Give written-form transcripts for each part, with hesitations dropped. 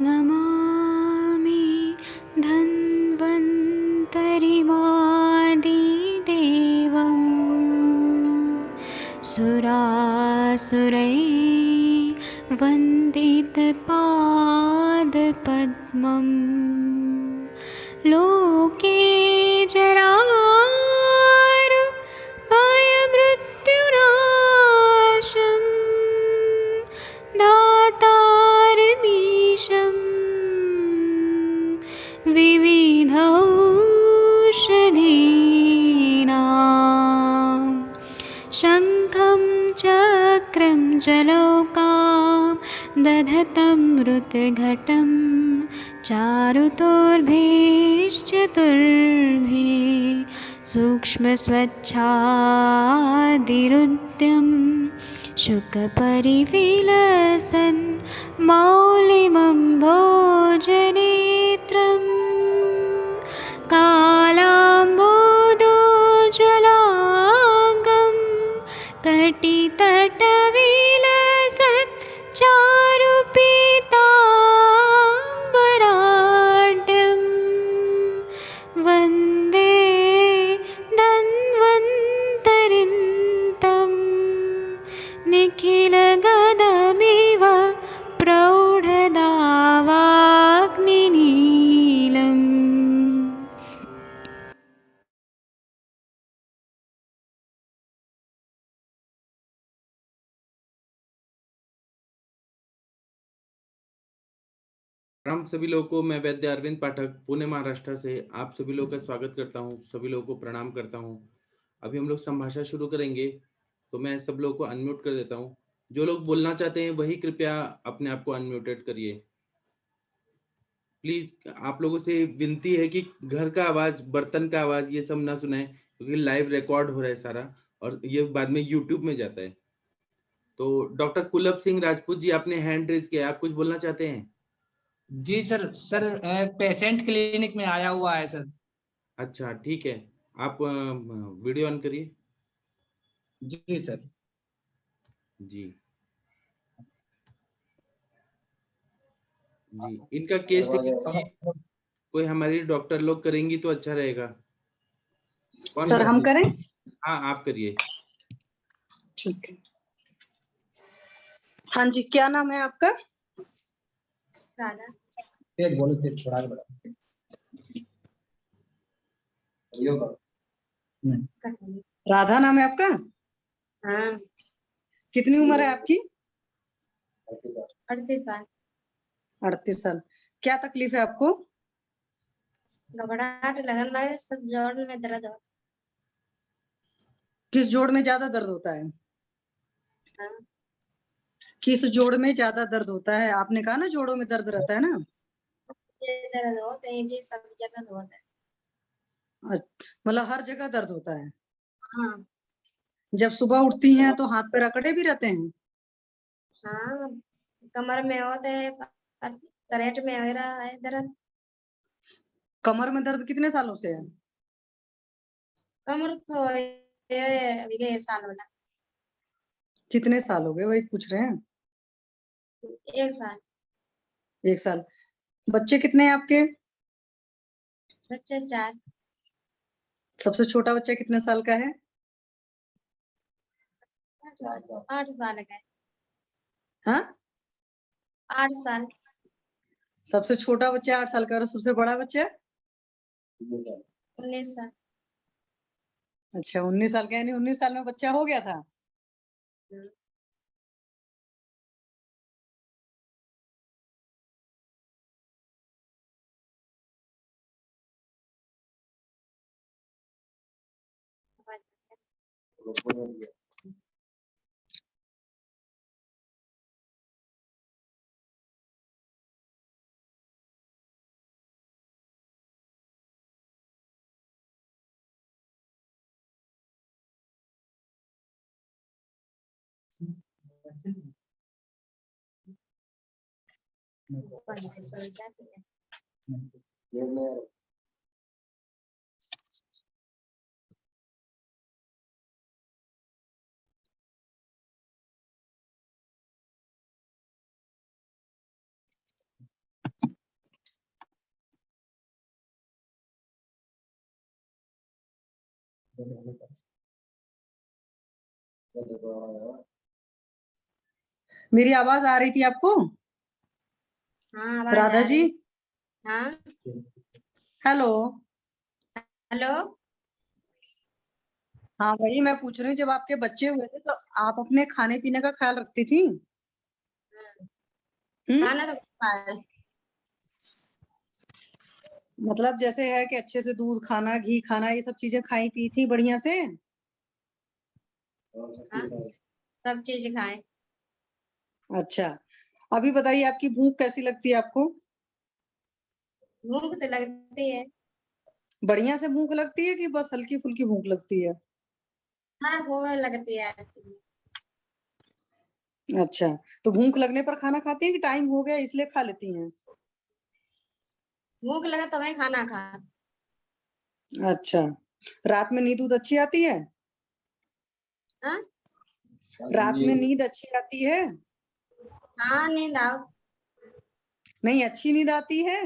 नमामि धन्वन्तरिमादिदेवम् सुरासुरैर्वन्दितपादपद्मम् लोके जरामृत्युनाशम् दातारमीशं विविधौषधीनां शङ्खं चक्रं जलौकां दधतं मृतघटं चारुतोर्भिश्चतुर्भिः सूक्ष्मस्वच्छादिरुद्यं शुकपरिविलसन् मौलिमम्भोजनेत्रं कालाम्बोदोज्ज्वलाङ्गं कटितटविलसत् चारुपीताम्बराढ्यं वन्दे धन्वन्तरिन्तं निखिलगदमिव प्रौढदावाग्निनीलम्। राम सभी लोगों को, मैं वैद्य अरविंद पाठक पुणे महाराष्ट्र से आप सभी लोगों का स्वागत करता हूं, सभी लोगों को प्रणाम करता हूं। अभी हम लोग संभाषण शुरू करेंगे, तो मैं सब लोगों को अनम्यूट कर देता हूं। जो लोग बोलना चाहते हैं वही कृपया अपने आप को अनम्यूटेड करिए। प्लीज आप लोगों से विनती है कि घर का आवाज, बर्तन का आवाज ये सब ना सुनाए, क्योंकि लाइव रिकॉर्ड हो रहा है सारा और ये बाद में यूट्यूब में जाता है। तो डॉक्टर कुलभ सिंह राजपूत जी, आपने हैंड रेज किया, आप कुछ बोलना चाहते हैं? जी सर, पेशेंट क्लिनिक में आया हुआ है सर। अच्छा ठीक है, आप वीडियो ऑन करिए। जी सर। जी जी, इनका केस कोई हमारी डॉक्टर लोग करेंगी तो अच्छा रहेगा। कौन सर हम करें? हाँ आप करिए। ठीक है। हाँ जी, क्या नाम है आपका? राधा। तेज बोलो, तेज थोड़ा बड़ा। राधा नाम है आपका? हाँ। कितनी उम्र है आपकी? 38 साल। 38 साल। क्या तकलीफ है आपको? घबराहट लगने लगे, सब जोड़ में दर्द हो। किस जोड़ में ज्यादा दर्द होता है? हाँ। किस जोड़ में ज्यादा दर्द होता है? आपने कहा ना जोड़ों में दर्द रहता है ना। ये दर्द होते हैं जी, सब जगह होता है। मतलब हर जगह दर्द होता है? हाँ। जब सुबह उठती हैं तो हाथ पैर अकड़े भी रहते हैं? हाँ, कमर में होते हैं, तरेट में हो रहा है दर्द। कमर में दर्द कितने सालों से है? कमर तो ये साल वाला। कितने साल हो गए वही पूछ रहे हैं? 1 साल। 1 साल। बच्चे कितने हैं आपके? बच्चे 4। सबसे छोटा बच्चा कितने साल का है? 8 साल का है। हाँ, 8 साल। सबसे छोटा बच्चा 8 साल का और सबसे बड़ा बच्चा? 19 साल। अच्छा, 19 साल का, यानी 19 साल में बच्चा हो गया था? मेरी आवाज आ रही थी आपको? हाँ आवाज राधा आ जी, रही। हाँ हेलो। हेलो। हाँ वही मैं पूछ रही हूँ, जब आपके बच्चे हुए थे तो आप अपने खाने पीने का ख्याल रखती थी? खाना तो खाए। मतलब जैसे है कि अच्छे से दूध खाना, घी खाना, ये सब चीजें खाई पी थी बढ़िया से? हाँ सब चीज खाए। अच्छा, अभी बताइए आपकी भूख कैसी लगती है आपको? भूख तो लगती है। बढ़िया से भूख लगती है कि बस हल्की फुल्की भूख लगती है? हाँ भूख लगती है। अच्छा, तो भूख लगने पर खाना खाती है कि टाइम हो गया इसलिए खा लेती हैं? भूख लगा तो मैं खाना खा। अच्छा, रात में नींद अच्छी आती है? हाँ रात में नींद अच्छी आती है? हाँ नींद आओ। नहीं, अच्छी नींद आती है?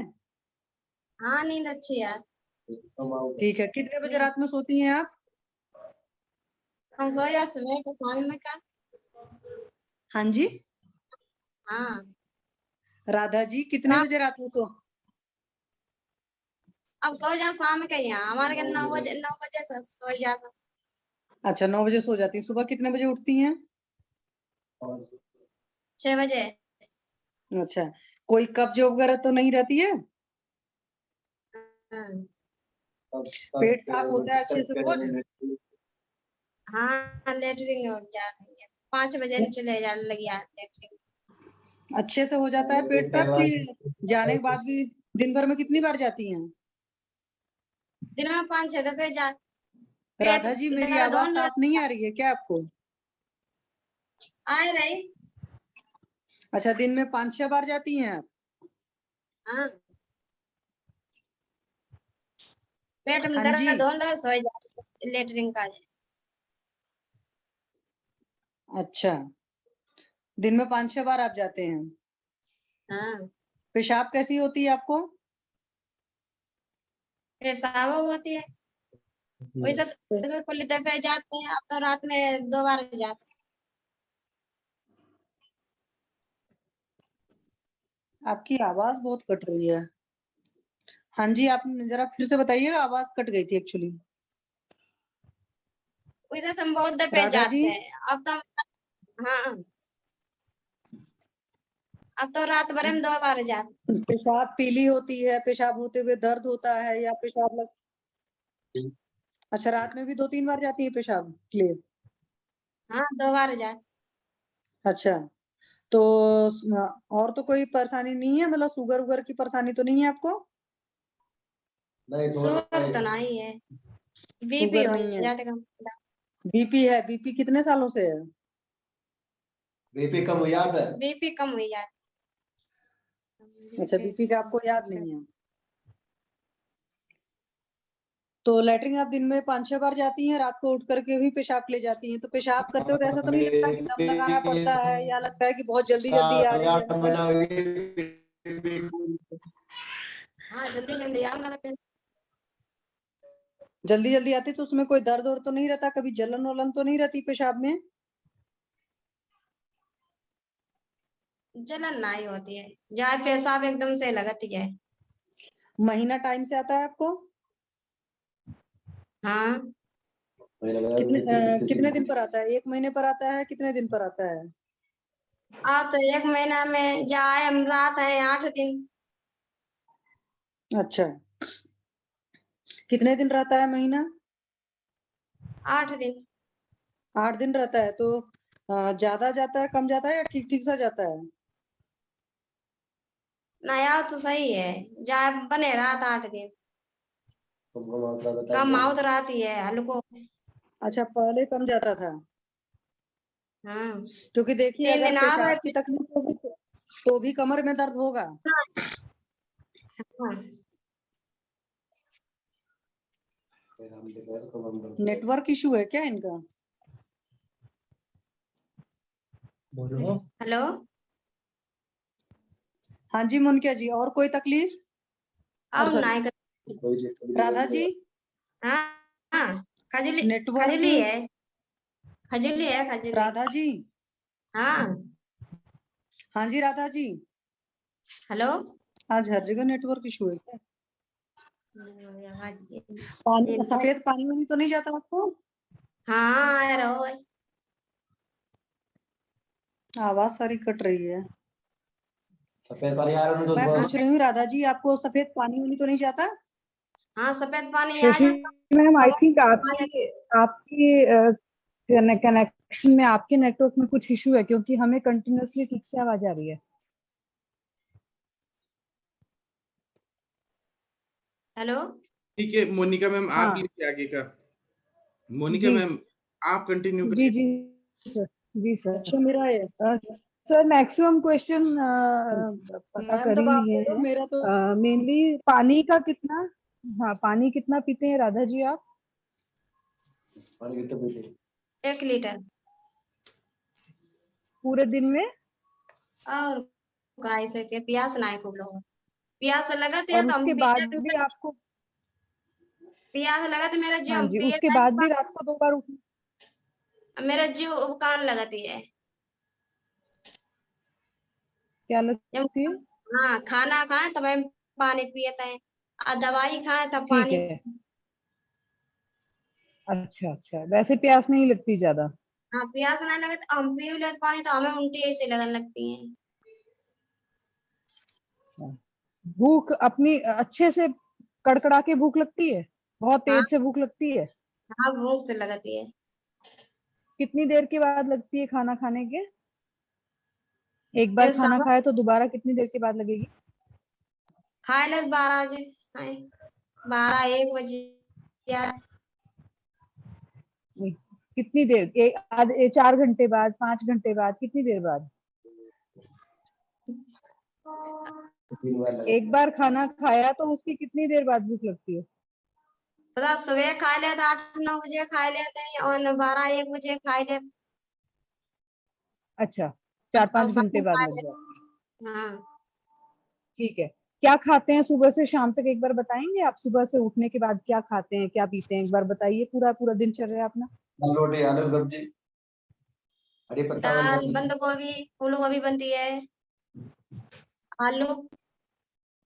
हाँ नींद अच्छी है। ठीक है, कितने बजे रात में सोती हैं आप? हम सो या सुबह के शाम में का। हाँ जी, हाँ राधा जी कितने शाम। बजे रात में सो? अब सो जा शाम के यहाँ हमारे के 9 बजे से सो जाता। अच्छा, 9 बजे सो जाती हैं। सुबह कितने बजे उठती हैं? 6 बजे। अच्छा, कोई कब्ज वगैरह तो नहीं रहती है? हाँ पेट साफ होता है अच्छे से रोज? हाँ लेटरिंग हो जाती है। 5 बजे चले जाने लगी लेटरिंग। अच्छे से हो जाता है पेट साफ कि जाने के बाद भी दिन भर में कितनी बार जाती हैं? दिन में 5-6 दफे जा। पेट राधा जी, मेरी दर्द आवाज होने साफ नहीं लगता आ रही है क्या आपको? आ रही। अच्छा, दिन में 5-6 बार जाती हैं आप? हाँ पेट में हाँ जी, दर्द होने लगा सो जा लेटरिंग का। अच्छा, दिन में 5-6 बार आप जाते हैं। हाँ पेशाब कैसी होती है आपको? पेशाब होती है। वैसे कुल दफे जाते हैं। अब तो रात में 2 बार जाते आपकी आवाज बहुत कट रही है। हाँ जी, आप जरा फिर से बताइएगा, आवाज कट गई थी एक्चुअली। हैं। वैसे तो हम बहुत दफे राधा जी, जाते हैं। अब तो हाँ अब तो रात भर में 2 बार जाते। पेशाब पीली होती है, पेशाब होते हुए दर्द होता है या पेशाब लग? अच्छा, रात में भी 2-3 बार जाती है पेशाब के लिए? हाँ 2 बार जाते। अच्छा, तो और तो कोई परेशानी नहीं है, मतलब शुगर उगर की परेशानी तो नहीं है आपको? शुगर तो नहीं है। बीपी शुगर हो नहीं है। जाते कम। बीपी है? बीपी कितने सालों से है? बीपी कम याद है? बीपी कम हो जाता। अच्छा, बीपी का आपको याद नहीं है। तो लेटरिन आप दिन में 5-6 बार जाती हैं, रात को उठ करके भी पेशाब ले जाती हैं, तो पेशाब करते वक्त ऐसा तो नहीं लगता कि दम लगाना पड़ता है या लगता है कि बहुत जल्दी जल्दी आ रही 7-8 है? महीना बीपी हाँ जल्दी जल्दी आओ ना तो जल्दी जल्दी आती तो उसमें कोई दर्द और तो नहीं रहता? कभी जलन वलन तो नहीं रहती पेशाब में? जलन नहीं होती है। जाए पेशाब एकदम से लगती है। महीना टाइम से आता है आपको? हाँ कितने दिन पर आता है? 1 महीने पर आता है, कितने दिन पर आता है? अब तो 1 महीना में जाए हम रात है 8 दिन। अच्छा, कितने दिन रहता है महीना? 8 दिन। 8 दिन रहता है तो ज्यादा जाता है, कम जाता है या ठीक ठीक सा जाता है? नया तो सही है। जाए बने रात 8 दिन। तुमको मात्रा बता कम दो। आउत रहती है हल्को। अच्छा, पहले कम जाता था? हाँ क्योंकि देखिए, 3 अगर दिन आवे पेशाब की तकलीफ होगी तो भी कमर में दर्द होगा। हाँ नेटवर्क इशू है क्या इनका? बोलो। हेलो। हाँ जी मुनकिया जी, और कोई तकलीफ? और अब सॉरी, नहीं कर। राधा जी, हाँ हाँ खजूली नेटवर्क खजूली है, खजूली है, खजूली। राधा जी, हाँ, हाँ जी राधा जी, हेलो। आज हर जगह नेटवर्क इशू है क्या? आवाज पानी सफेद पानी वानी तो नहीं जाता आपको? हाँ आ रहा है। आवाज सारी कट रही है। सफेद पानी आ रहा है मैं तो पूछ रही हूँ राधा जी, आपको सफेद पानी वानी तो नहीं जाता? हाँ, सफेद पानी आ शशि जाता। मैम, आई हवा- थिंक आपकी आपकी कनेक्शन में, आपके नेटवर्क में कुछ इशू है, क्योंकि हमें कंटिन्यूअसली ठीक से आवाज आ रही है। हेलो। ठीक है मोनिका मैम, आप हाँ लीजिए आगे का। मोनिका जी मैम, आप कंटिन्यू जी करिए। जी सर, जी सर। अच्छा मेरा है। सर मैक्सिमम क्वेश्चन पता मैम कर तब ही आप लिए बोलो, हैं। मेरा तो मेनली पानी का कितना, हाँ पानी कितना पीते हैं राधा जी आप? पानी कितना पीते? 1 लीटर। पूरे दिन में? और गाय से के प्यास ना है खूब लोग, प्यास लगत है और तो हम उसके पी बाद लेते भी हैं। आपको? प्यास लगत है मेरा जी, हाँ हम जी, पिए उसके जाए बाद भी रात को 2 बार उठ? मेरा जीव उबकान लगती है क्या जब। लगती है? हाँ, खाना खाए तब हम पानी पियते हैं, और दवाई खाए तब ठीक पानी। है। अच्छा अच्छा, वैसे प्यास नहीं लगती ज्यादा? हाँ, प्यास ना लगे तो हम पी लेते पानी, तो हमें उल्टी ऐसे लगने लगती है। भूख अपनी अच्छे से कड़कड़ा के भूख लगती है? बहुत हाँ तेज से भूख लगती है? हाँ, भूख से लगती है। कितनी देर के बाद लगती है खाना खाने के? एक बार ये खाना सब खाए तो दोबारा कितनी देर के बाद लगेगी? खाए ले 12 बजे, खाए 12-1 बजे या नहीं, कितनी देर, 4 घंटे बाद, 5 घंटे बाद, कितनी देर बाद? 3 बार लगा। एक बार खाना खाया तो उसकी कितनी देर बाद भूख लगती है? पता सुबह खा लेते 8-9 बजे खा लेते हैं, और 12-1 बजे खा लेते, अच्छा, 4-5 और शाम घंटे में बाद खा लग जाए। लेते। हाँ, ठीक है। क्या खाते हैं सुबह से शाम तक, एक बार बताएंगे? आप सुबह से उठने के बाद क्या खाते हैं, क्या पीते हैं, एक बार बताइए पूरा पूरा दिनचर्या अपना। दाल रोटी आलू सब्जी हरी पत्ता वाली दाल, सब्जी। बंद गोभी, फूल गोभी बनती है, आलू।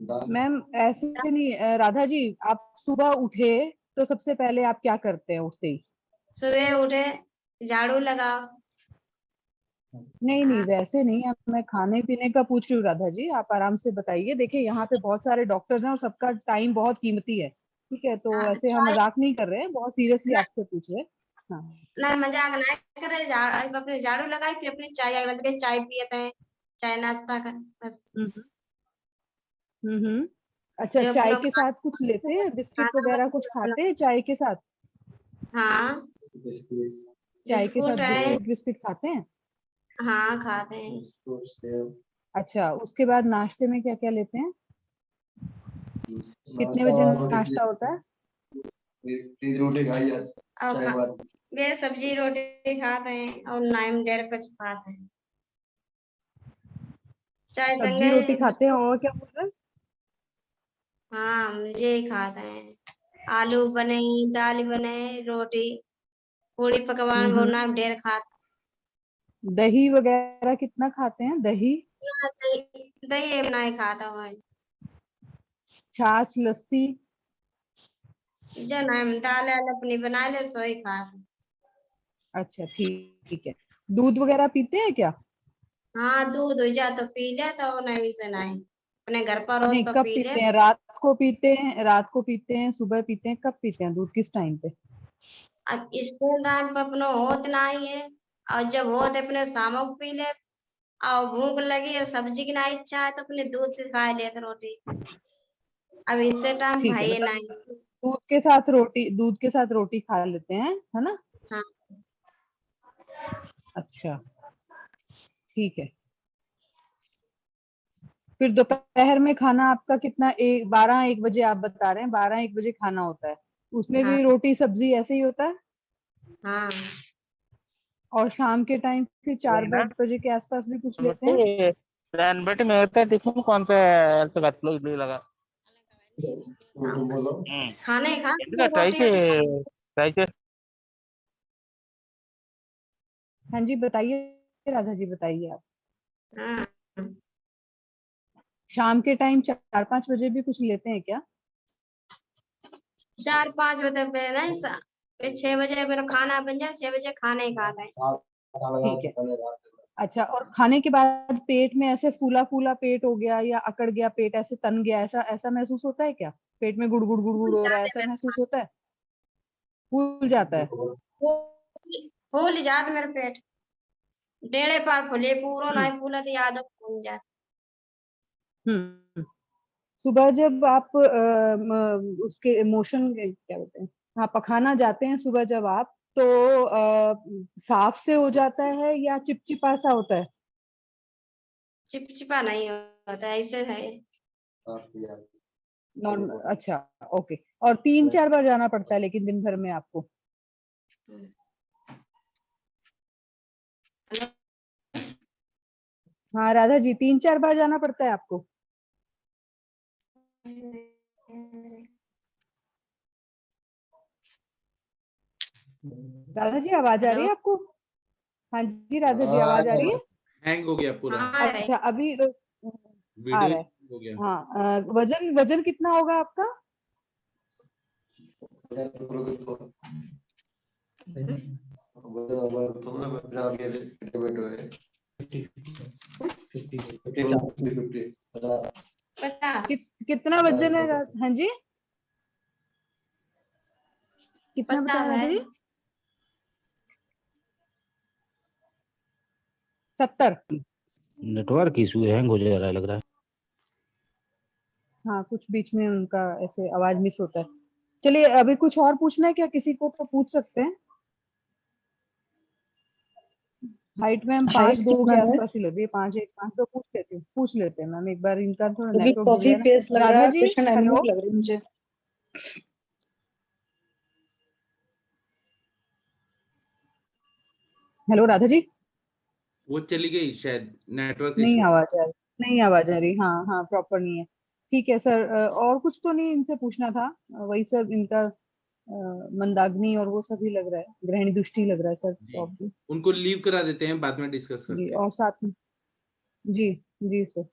दाल मैम ऐसे नहीं, राधा जी, आप सुबह उठे तो सबसे पहले आप क्या करते हैं उठते ही? सुबह उठे, झाड़ू लगाओ। नहीं नहीं, हाँ, वैसे नहीं, अब मैं खाने पीने का पूछ रही हूँ राधा जी, आप आराम से बताइए। देखिए यहाँ पे बहुत सारे डॉक्टर्स हैं और सबका टाइम बहुत कीमती है, ठीक है? तो हाँ, ऐसे हम चाय मजाक नहीं कर रहे हैं, बहुत सीरियसली ना, आपसे पूछ रहे हैं। हाँ ना मजाक ना करे, अपने झाड़ू लगाई, फिर अपनी चाय आई, मतलब चाय पियते हैं, चाय नाश्ता कर बस। हम्म अच्छा, फिर चाय अपना के साथ कुछ लेते हैं, बिस्किट खाना वगैरह कुछ बनाते खाते हैं। हैं चाय के साथ? हाँ, बिस्कुट चाय के बिस्कुट साथ है। बिस्किट बिस्किट खाते हैं? हाँ, खाते हैं। बिस्कुट सेव अच्छा, उसके बाद नाश्ते में क्या क्या लेते हैं? कितने नाश्ता बजे रोटी नाश्ता होता है? 3 रोटी खाई जाती और चाय के बाद। वे सब्जी रोटी खाते हैं, और नाइम डेर कुछ खाते हैं, चाय सब्जी संगे रोटी खाते हैं, बिस्कुट। और क्या बोल रहे हैं? हाँ, मुझे ही खाते हैं, आलू बने, दाल बने, रोटी, पूरी पकवान वो हम्म। नाइम डेर खाते दही वगैरह कितना खाते हैं, दही? हैं। दही दही बनाए खाता हूँ, छाछ लस्सी? जो नाइम दाल वाल अपनी बना ले सो ही खाते। अच्छा ठीक है। दूध वगैरह पीते हैं क्या? हाँ, दूध हो जा तो पी ले, तो नहीं से नहीं, अपने घर पर हो नहीं, तो कब पी ले। पीते हैं? रात को पीते हैं, रात को पीते हैं, सुबह पीते हैं, कब पीते हैं दूध, किस टाइम पे? अब स्कूल टाइम पर अपनो होत नहीं है, और जब होत अपने शाम को पी ले, और भूख लगी है सब्जी की ना इच्छा है तो अपने दूध से खा लेते रोटी। अब इतने टाइम ठीक है, भाई मतलब नहीं। दूध के साथ रोटी, दूध के साथ रोटी खा लेते हैं, है ना? हाँ, अच्छा ठीक है। फिर दोपहर में खाना आपका कितना, 12-1 बजे आप बता रहे हैं, 12-1 बजे खाना होता है, उसमें हाँ, भी रोटी सब्जी ऐसे ही होता है? हाँ, और शाम के टाइम फिर 4-5 बजे के आसपास भी कुछ लेते हैं? बట్టి దాన్ని బట్టి మిగతా టిఫిన్ కొంత హెల్త్ గట్లో ఇడ్లీ లాగా तुम बोलो। खाने खा ఎందుకంటే रोटी रोटी खा। ట్రై చేసి हाँ जी बताइए राधा जी, बताइए आप। हाँ, शाम के टाइम 4-5 बजे भी कुछ लेते हैं क्या? 4-5 बजे पे नहीं 6 बजे मेरा खाना बन जाए, 6 बजे खाना ही खाता है। ठीक है। अच्छा, और खाने के बाद पेट में ऐसे फूला फूला पेट हो गया या अकड़ गया पेट, ऐसे तन गया, ऐसा ऐसा महसूस होता है क्या? पेट में गुड़ गुड़ गुड़ गुड़ हो रहा है, ऐसा महसूस होता है? फूल जाता है? फूल जात मेरा पेट, डेढ़े पार फूले पूरो नहीं फूला तो याद फूल जात। हम्म। सुबह जब आप उसके मोशन क्या बोलते हैं, हाँ पखाना जाते हैं सुबह जब आप, तो साफ से हो जाता है या चिपचिपा सा होता है? चिपचिपा नहीं होता, ऐसे है। नॉर्मल, अच्छा ओके। और 3-4 बार जाना पड़ता है लेकिन दिन भर में आपको? हाँ राधा जी, 3-4 बार जाना पड़ता है आपको? राधा जी आवाज आ रही है आपको? हाँ जी राधा जी, आवाज आ रही है? हैंग हो गया पूरा, हाँ, अच्छा अभी आ वीडियो रहा है। हो गया। हाँ वजन वजन कितना होगा आपका? कितना वजन है हाँ जी, कितना बताया 50 राधा है। जी? 70? नेटवर्क इशू है, हैंग हो जा रहा है लग रहा है। हाँ कुछ बीच में उनका ऐसे आवाज मिस होता है। चलिए अभी कुछ और पूछना है क्या किसी को, तो पूछ सकते हैं। हाइट में हम हाइट 5'2" कितना के है? आसपास ही लग रही है, 5'1" 5'2" पूछ लेते हैं मैम, एक बार इनका थोड़ा क्योंकि नेटवर्क बिगड़ा कॉफी है ना। फेस लग रहा राधा है, जी पेशेंट हेलो, एनीमिक लग रही है मुझे। हेलो राधा जी, वो चली गई शायद, नेटवर्क नहीं इशू। आवाज आ रही, नहीं आवाज आ रही, हाँ हाँ प्रॉपर नहीं है। ठीक है सर, और कुछ तो नहीं इनसे पूछना था, वही सर इनका मंदाग्नि और वो सभी लग रहा है, ग्रहणी दृष्टि लग रहा है सर जी, प्रॉब्लम। उनको लीव करा देते हैं, बाद में डिस्कस जी करते हैं। और साथ में, जी जी सर।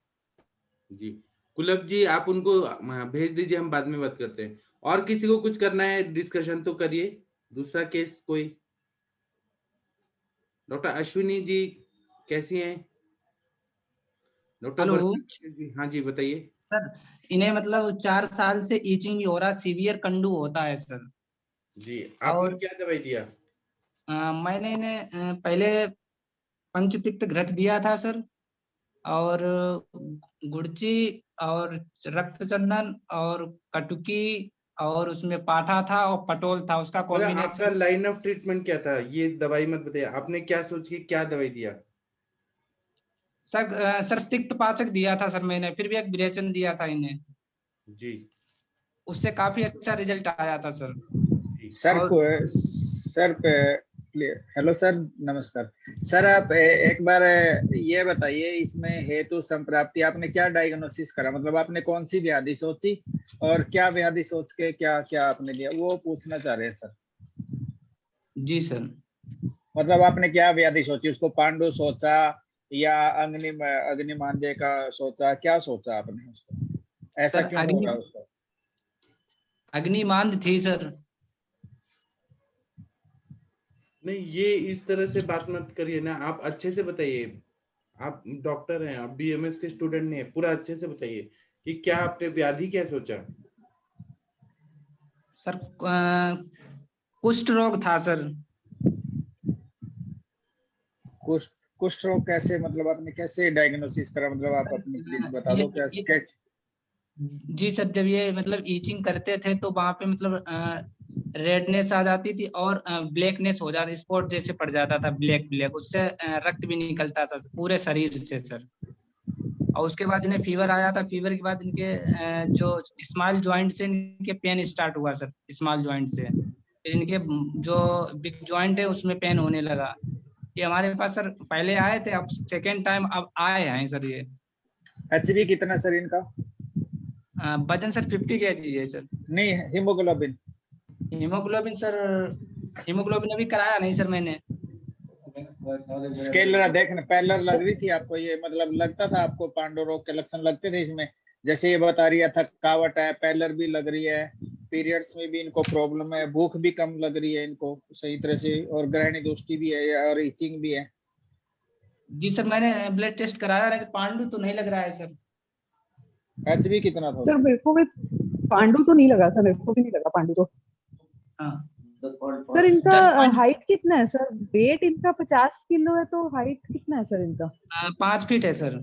जी, कुलक जी आप उनको भेज दीजिए, हम बाद में बात करते हैं। और किसी को कुछ करना है डिस्कशन तो करिए। दूसरा केस कोई? डॉक्टर अश्विनी जी कैसी हैं? डॉक्टर हेलो वर्षा जी, हाँ जी बताइए। सर, इन्हें मतलब 4 साल से ईचिंग भी हो रहा, सीवियर कंडू होता है सर। जी, आपने और क्या दवाई दिया? मैंने इन्हें पहले पंचतिक्त घृत दिया था सर, और गुड़ची और रक्त चंदन और कटुकी, और उसमें पाठा था और पटोल था, उसका मतलब आपका कॉम्बिनेशन। लाइन ऑफ ट्रीटमेंट क्या था? ये दवाई मत बताइए, आपने क्या सोच के क्या दवाई दिया? सर तिक्त पाचक दिया था सर मैंने, फिर भी एक विरेचन दिया था इन्हें, जी उससे काफी अच्छा रिजल्ट आया था सर। जी सर और को सर पे हेलो सर, नमस्कार सर। आप एक बार ये बताइए, इसमें हेतु संप्राप्ति आपने क्या डायग्नोसिस करा, मतलब आपने कौन सी व्याधि सोची और क्या व्याधि सोच के क्या क्या आपने दिया, वो पूछना चाह रहे हैं सर। जी सर, मतलब आपने क्या व्याधि सोची, उसको पांडु सोचा या अग्निमांद्य का सोचा, क्या सोचा आपने उसको, ऐसा सर क्यों हो रहा है उसको? अग्निमांद थी सर। नहीं, ये इस तरह से बात मत करिए ना, आप अच्छे से बताइए। आप डॉक्टर हैं, आप बीएमएस के स्टूडेंट नहीं है, पूरा अच्छे से बताइए कि क्या आपने व्याधि क्या सोचा। सर कुष्ठ रोग था सर। कुष्ठ कुष्ठ रोग कैसे, मतलब आपने कैसे डायग्नोसिस करा, मतलब आप अपनी प्लीज बता दो क्या। जी सर, जब ये मतलब ईचिंग करते थे तो वहां पे मतलब रेडनेस आ जाती थी और ब्लैकनेस हो जाती, स्पॉट जैसे पड़ जाता था, ब्लैक ब्लैक, उससे रक्त भी निकलता था पूरे शरीर से सर। और उसके बाद इन्हें फीवर आया था, फीवर के बाद इनके जो स्मॉल जॉइंट से इनके पेन स्टार्ट हुआ सर, स्मॉल जॉइंट से फिर इनके जो बिग जॉइंट है उसमें पेन होने लगा। ये हमारे पास सर पहले आए थे, अब सेकेंड टाइम अब आए हैं सर ये। एचबी कितना सर इनका? वजन सर 50 kg है सर। नहीं, हीमोग्लोबिन। हीमोग्लोबिन सर, हीमोग्लोबिन अभी कराया नहीं सर मैंने। स्केल देखने पैरेलल लग रही थी आपको, ये मतलब लगता था आपको पांडु रोग के लक्षण लगते थे इसमें? जैसे ये बता रही है थकावट है, पैरेलल भी लग रही है, पीरियड्स में भी इनको प्रॉब्लम है, भूख भी कम लग रही है इनको सही तरह से, और ग्रहणी दोष्टि भी है और इचिंग भी है। जी सर, मैंने ब्लड टेस्ट कराया, लेकिन पांडु तो नहीं लग रहा है सर। HB कितना था? सर मेरे को भी पांडु तो नहीं लगा सर, मेरे को भी नहीं लगा पांडु तो। हाँ सर इनका 10 हाइट कितना है सर? वेट इनका 50 किलो है, तो हाइट कितना है सर इनका? 5 फीट है सर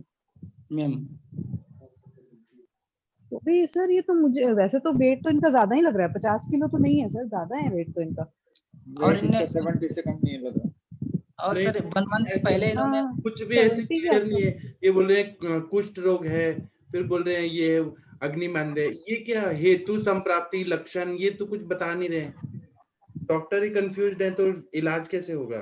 मैम। तो भी सर ये तो मुझे वैसे तो वेट तो इनका ज्यादा ही लग रहा है, 50 किलो तो नहीं है सर, ज्यादा है वेट तो इनका। और वेट इसका 70 से कम नहीं लग रहा। और नहीं, सर 1 मंथ पहले इन्होंने हाँ, कुछ भी ऐसे 70 के क्लियर नहीं है। ये बोल रहे हैं कुष्ठ रोग है, फिर बोल रहे हैं ये अग्निमंद है। ये क्या हेतु संप्राप्ति लक्षण, ये तो कुछ बता नहीं रहे। डॉक्टर ही कंफ्यूज्ड है तो इलाज कैसे होगा?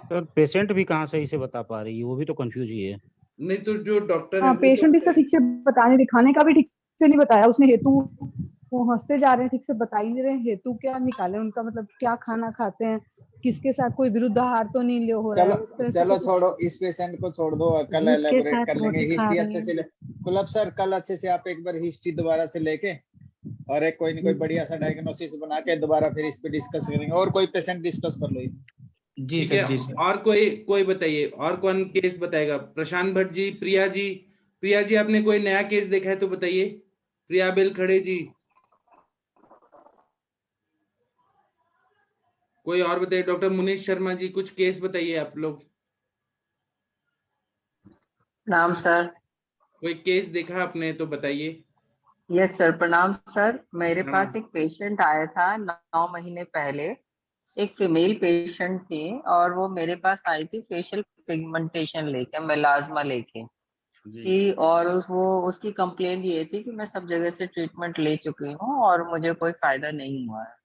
सर पेशेंट भी कहाँ सही से बता पा रही है, वो भी तो कंफ्यूज ही है। नहीं तो जो डॉक्टर है हाँ, वो पेशेंट भी तो सर ठीक से बताने, दिखाने का भी ठीक से नहीं बताया उसने हेतु। वो हंसते जा रहे हैं, ठीक से बता ही नहीं रहे हेतु क्या निकाले उनका, मतलब क्या खाना खाते हैं, किसके साथ कोई विरुद्ध आहार तो नहीं ले हो रहा है। उस तरह से चलो तो छोड़ो, इस पेशेंट को छोड़ दो, कल भूख के एलेबोरेट साथ कर लेंगे। रोटी खा हिस्ट्री रहे अच्छे हैं। से कुलभ सर कल अच्छे से आप एक बार हिस्ट्री दोबारा से लेके और एक कोई ना कोई बढ़िया सा डायग्नोसिस बना के दोबारा फिर इस पे डिस्कस करेंगे। और कोई पेशेंट डिस्कस कर लो। जी ठीक है। सर, जी सर। और कोई बताइए, और कौन केस बताएगा? प्रशांत भट्ट जी, प्रिया जी। प्रिया जी आपने कोई नया केस देखा है तो बताइए। प्रिया बेलखड़े जी, कोई और बताइए। डॉक्टर मुनीश शर्मा जी, कुछ केस बताइए आप लोग। प्रणाम सर। कोई केस देखा आपने तो बताइए। यस सर, प्रणाम सर। मेरे हाँ। पास एक पेशेंट आया था 9 महीने पहले। एक फीमेल पेशेंट थी और वो मेरे पास आई थी फेशियल पिगमेंटेशन लेके, मेलाज्मा लेके जी। कि, और उसकी कंप्लेंट ये थी कि मैं सब जगह से ट्रीटमेंट ले चुकी हूँ और मुझे कोई फायदा नहीं हुआ है।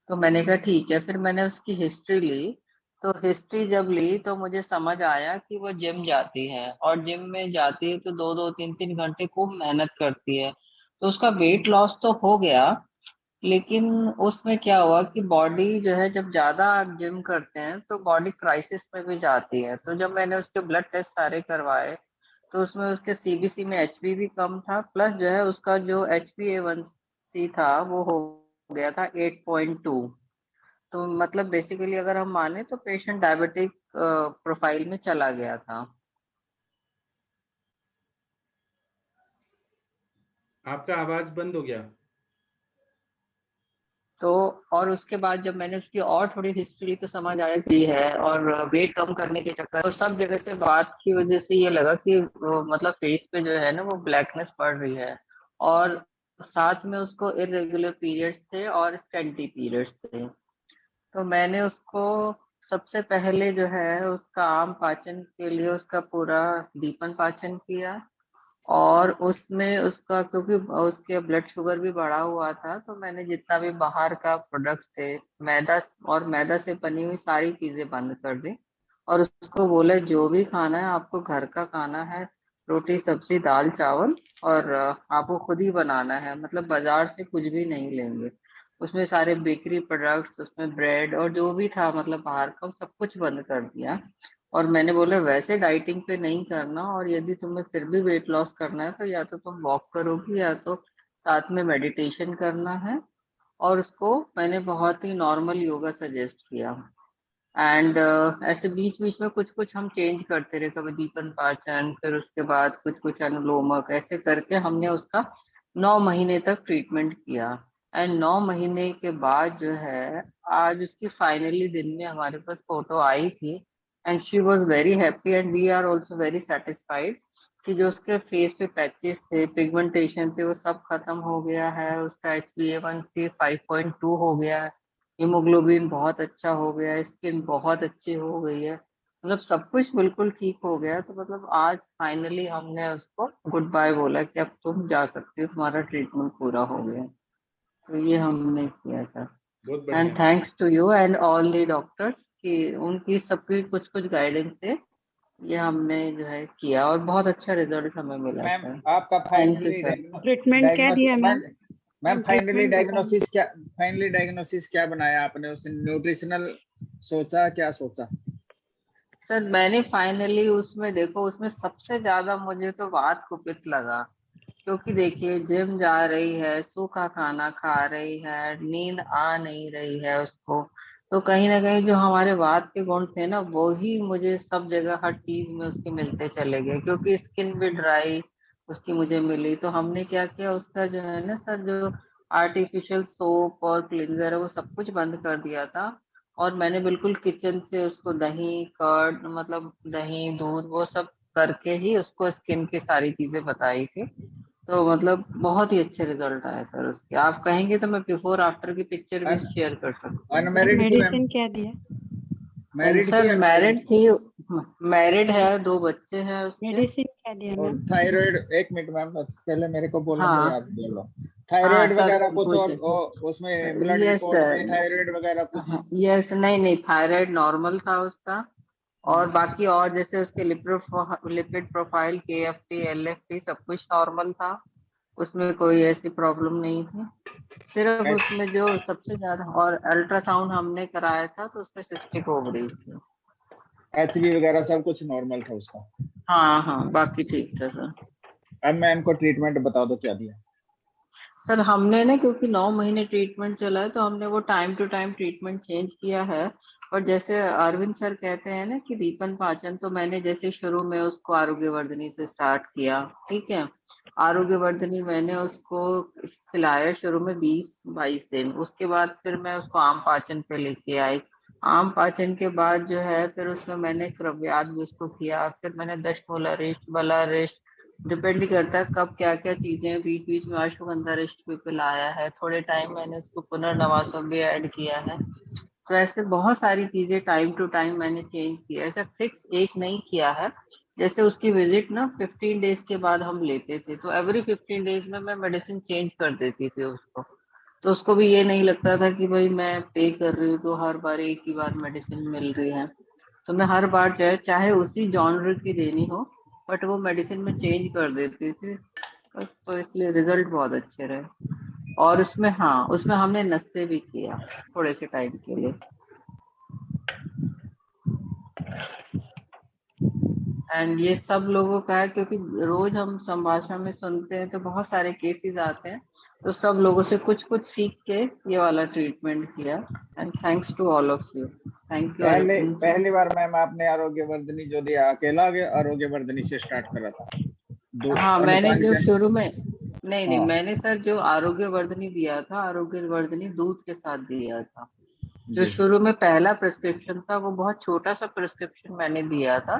तो मैंने कहा ठीक है। फिर मैंने उसकी हिस्ट्री ली, तो हिस्ट्री जब ली तो मुझे समझ आया कि वो जिम जाती है, और जिम में जाती है तो 2-2 3-3 घंटे खूब मेहनत करती है। तो उसका वेट लॉस तो हो गया, लेकिन उसमें क्या हुआ कि बॉडी जो है, जब ज्यादा आप जिम करते हैं तो बॉडी क्राइसिस में भी जाती है। तो जब मैंने उसके ब्लड टेस्ट सारे करवाए तो उसमें उसके CBC में HB भी कम था, प्लस जो है उसका जो HbA1c था वो हो गया था 8.2। तो मतलब बेसिकली अगर हम माने तो पेशेंट डायबिटिक प्रोफाइल में चला गया था। आपका आवाज बंद हो गया। तो और उसके बाद जब मैंने उसकी और थोड़ी हिस्ट्री ली तो समझ आया कि है, और वेट कम करने के चक्कर तो सब जगह से बात की वजह से ये लगा कि मतलब फेस पे जो है ना वो ब्लैकनेस पड़ रही है, और साथ में उसको इरेगुलर पीरियड्स थे और स्कैंटी पीरियड्स थे। तो मैंने उसको सबसे पहले जो है उसका आम पाचन के लिए उसका पूरा दीपन पाचन किया, और उसमें उसका क्योंकि उसके ब्लड शुगर भी बढ़ा हुआ था तो मैंने जितना भी बाहर का प्रोडक्ट थे, मैदा और मैदा से बनी हुई सारी चीजें बंद कर दी, और उसको बोले जो भी खाना है आपको घर का खाना है, रोटी सब्जी दाल चावल, और आपको खुद ही बनाना है, मतलब बाजार से कुछ भी नहीं लेंगे। उसमें सारे बेकरी प्रोडक्ट्स, उसमें ब्रेड और जो भी था मतलब बाहर का, सब कुछ बंद कर दिया। और मैंने बोला वैसे डाइटिंग पे नहीं करना, और यदि तुम्हें फिर भी वेट लॉस करना है तो या तो तुम वॉक करोगी या तो साथ में मेडिटेशन करना है। और उसको मैंने बहुत ही नॉर्मल योगा सजेस्ट किया। एंड ऐसे बीच बीच में कुछ कुछ हम चेंज करते रहे, कभी दीपन पाचन, फिर उसके बाद कुछ कुछ अनुलोमक, ऐसे करके हमने उसका 9 महीने तक ट्रीटमेंट किया। एंड 9 महीने के बाद जो है आज उसकी फाइनली दिन में हमारे पास फोटो आई थी, and she was very happy and we are also very satisfied कि जो उसके फेस पे पैचेस थे, पिगमेंटेशन थे, वो सब खत्म हो गया है। उसका HbA1c 5.2 हो गया है, हीमोग्लोबिन बहुत अच्छा हो गया है, स्किन बहुत अच्छी हो गई है, मतलब सब कुछ बिल्कुल ठीक हो गया। तो मतलब आज फाइनली हमने उसको गुड बाय बोला कि अब तुम जा सकते हो, तुम्हारा ट्रीटमेंट पूरा हो गया। तो ये हमने किया सर। बहुत एंड बढ़िया। Thanks to you and all the doctors कि उनकी सबकी कुछ कुछ गाइडेंस से ये हमने जो है किया, और बहुत अच्छा रिजल्ट हमें मिला मैम सर। आपका thank you finally sir. Treatment क्या दिया मैम? मैम ट्रीटमेंट बताइए। फाइनली डायग्नोसिस क्या बनाया आपने? उस न्यूट्रिशनल सोचा, क्या सोचा? सर मैंने फाइनली उसमें देखो, उसमें सबसे ज्यादा मुझे तो बात कुपित लगा, क्योंकि देखिए जिम जा रही है, सूखा खाना खा रही है, नींद आ नहीं रही है उसको, तो कहीं ना कहीं जो हमारे वात के गुण थे ना, वो ही मुझे सब जगह हर चीज में उसके मिलते चले गए, क्योंकि स्किन भी ड्राई उसकी मुझे मिली। तो हमने क्या किया, उसका जो है ना सर, जो आर्टिफिशियल सोप और क्लिंजर है वो सब कुछ बंद कर दिया था। और मैंने बिल्कुल किचन से उसको दही कर्ड, मतलब दही दूध वो सब करके ही उसको स्किन की सारी चीजें बताई थी। तो मतलब बहुत ही अच्छे रिजल्ट आए सर उसके। आप कहेंगे तो मैं बिफोर आफ्टर की पिक्चर भी शेयर कर सकती हूँ। अनमैरिड थी मैम? क्या दिया? मैरिड थी सर अनमैरिड? मैरिड थी, मैरिड है, 2 बच्चे हैं उसके। क्या दिया और थायराइड, एक मिनट मैम, पहले मेरे को बोलने दो, हाँ आप बोलो। हाँ थायराइड सर वगैरह कुछ, और पूछे। उसमें ब्लड यस रिपोर्ट में सर, थायराइड वगैरह कुछ? यस, नहीं नहीं, थायराइड नॉर्मल था उसका। और बाकी और जैसे उसके लिपिड प्रोफाइल, KFT LFT सब कुछ नॉर्मल था, उसमें कोई ऐसी प्रॉब्लम नहीं थी। सिर्फ उसमें जो सबसे ज्यादा, और अल्ट्रासाउंड हमने कराया था तो उसमें सिस्टिक ओवरीज थी। HB वगैरह सब कुछ नॉर्मल था उसका? हाँ हाँ, बाकी ठीक था सर। अब मैम को ट्रीटमेंट बता दो क्या दिया। सर हमने ना, क्योंकि 9 महीने ट्रीटमेंट चला है, तो हमने वो time to time treatment change किया है। और जैसे अरविंद सर कहते हैं ना कि दीपन पाचन, तो मैंने जैसे शुरू में उसको आरोग्यवर्धिनी से स्टार्ट किया, ठीक है। आरोग्यवर्धिनी मैंने उसको खिलाया शुरू में 20-22 दिन, उसके बाद फिर मैं उसको आम पाचन पे लेके आई। आम पाचन के बाद जो है फिर उसमें मैंने क्रव्याद भी उसको किया, फिर मैंने दशमूलारिष्ट, बलारिष्ट, डिपेंड करता है कब क्या क्या चीजें, बीच बीच में अश्वगंधा रिष्ट भी पिलाया है, थोड़े टाइम मैंने उसको पुनर्नवासक भी ऐड किया है। तो ऐसे बहुत सारी चीजें टाइम टू टाइम मैंने चेंज किया, ऐसा फिक्स एक नहीं किया है। जैसे उसकी विजिट ना 15 डेज के बाद हम लेते थे, तो एवरी 15 डेज में मैं मेडिसिन चेंज कर देती थी उसको। तो उसको भी ये नहीं लगता था कि भाई मैं पे कर रही हूँ तो हर बार एक ही बार मेडिसिन मिल रही है। तो मैं हर बार चाहे चाहे उसी जॉनर की देनी हो, बट वो मेडिसिन में चेंज कर देती थी बस। तो इसलिए रिजल्ट बहुत अच्छे रहे। और उसमें, हाँ, उसमें हमने नस्से भी किया थोड़े से टाइम के लिए। एंड ये सब लोगों का है, क्योंकि रोज हम संभाषा में सुनते हैं तो बहुत सारे केसेस आते हैं, तो सब लोगों से कुछ कुछ सीख के ये वाला ट्रीटमेंट किया। And thanks to all of you. Thank you Arvind sir. पहली बार मैम आपने आरोग्यवर्धिनी जो दिया, अकेला आरोग्यवर्धिनी से स्टार्ट करा था? दो हाँ मैंने जो अनुपांचन? शुरू में, नहीं नहीं, हाँ मैंने सर जो आरोग्यवर्धिनी दिया था, आरोग्यवर्धिनी दूध के साथ दिया था। जो जी। शुरू में पहला प्रिस्क्रिप्शन था वो बहुत छोटा सा प्रिस्क्रिप्शन मैंने दिया था,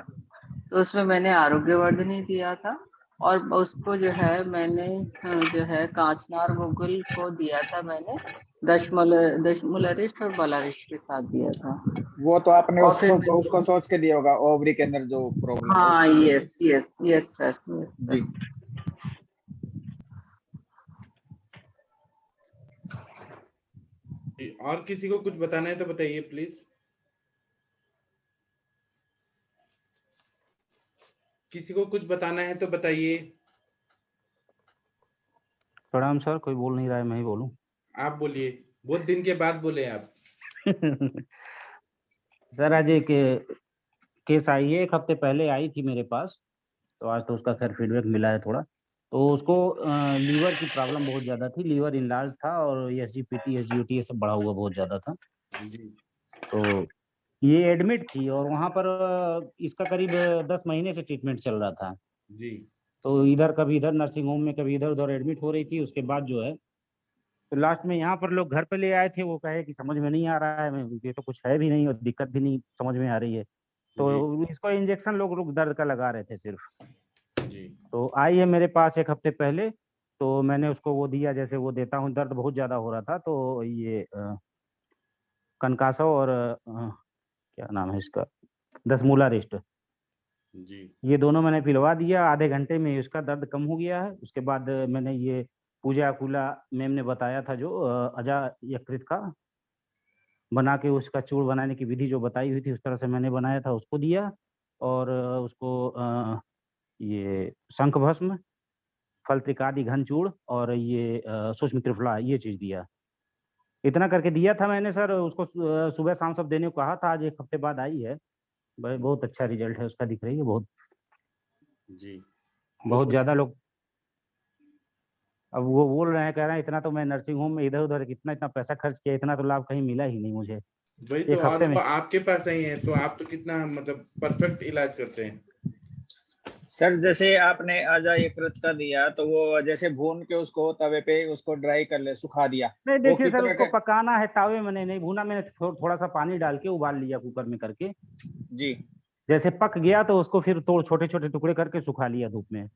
तो उसमें मैंने आरोग्यवर्धिनी दिया था। और उसको जो है मैंने जो है कांचनार मुगल को दिया था मैंने, दशमूलारिष्ट और बलारिष्ट के साथ दिया था। वो तो आपने और फिर उसको सोच के दिया होगा, ओवरी के अंदर जो प्रॉब्लम है हाँ, उसको सोच yes yes yes sir, yes के। सर। जी। और किसी को कुछ बताना है तो बताइए प्लीज। किसी को कुछ बताना है तो बताइए। प्रणाम सर, कोई बोल नहीं रहा है, मैं ही बोलूं। आप बोलिए, बहुत दिन के बाद बोले आप। सर आज एक केस आई है, 1 हफ्ते पहले आई थी मेरे पास, तो आज तो उसका खैर फीडबैक मिला है थोड़ा। तो उसको लीवर की प्रॉब्लम बहुत ज़्यादा थी, लीवर इनलार्ज था और SGPT SGOT ये सब बढ़ा हुआ बहुत ज़्यादा था। जी। तो ये एडमिट थी और वहाँ पर इसका करीब 10 महीने से ट्रीटमेंट चल रहा था। जी। तो इधर कभी इधर नर्सिंग होम में, कभी इधर उधर एडमिट हो रही थी। उसके बाद जो है तो लास्ट में यहाँ पर लोग घर पे ले आए थे, वो कहे कि समझ में नहीं आ रहा है, ये तो कुछ है भी नहीं और दिक्कत भी नहीं समझ में आ रही है। तो इसको इंजेक्शन लोग रुक दर्द का लगा रहे थे सिर्फ। जी। तो आई है मेरे पास 1 हफ्ते पहले, तो मैंने उसको वो दिया जैसे वो देता हूँ। दर्द बहुत ज़्यादा हो रहा था, तो ये कनकासो और क्या नाम है इसका, दसमूलारिष्ट, जी। ये दोनों मैंने पिलवा दिया। आधे घंटे में उसका दर्द कम हो गया है। उसके बाद मैंने ये पूजा कुला मैम ने बताया था जो अजा यकृत का बना के, उसका चूर्ण बनाने की विधि जो बताई हुई थी उस तरह से मैंने बनाया था, उसको दिया। और उसको ये शंख भस्म, फल त्रिकादि घन चूर्ण और ये सूक्ष्म त्रिफला, ये चीज दिया। इतना करके दिया था मैंने सर उसको, सुबह शाम सब देने को कहा था। आज 1 हफ्ते बाद आई है, बहुत अच्छा रिजल्ट है उसका, दिख रही है बहुत जी। बहुत ज्यादा लोग अब वो बोल रहे हैं, कह रहे हैं इतना तो मैं नर्सिंग होम में इधर उधर इतना पैसा खर्च किया, इतना तो लाभ कहीं मिला ही नहीं मुझे वही तो, 1 और हफ्ते में। वो आपके पास आई है तो आप तो कितना मतलब परफेक्ट इलाज करते हैं। सर जैसे आपने आजा यकृत का दिया तो वो जैसे भून के उसको तवे पे उसको ड्राई कर ले, सुखा दिया, नहीं वो देखिए सर, कितना उसको पकाना है तावे में नहीं भूना, मैंने थोड़ा सा पानी डाल के उबाल लिया कुकर में करके जी। जैसे पक गया तो उसको फिर छोटे छोटे टुकड़े करके सुखा लिया धूप में।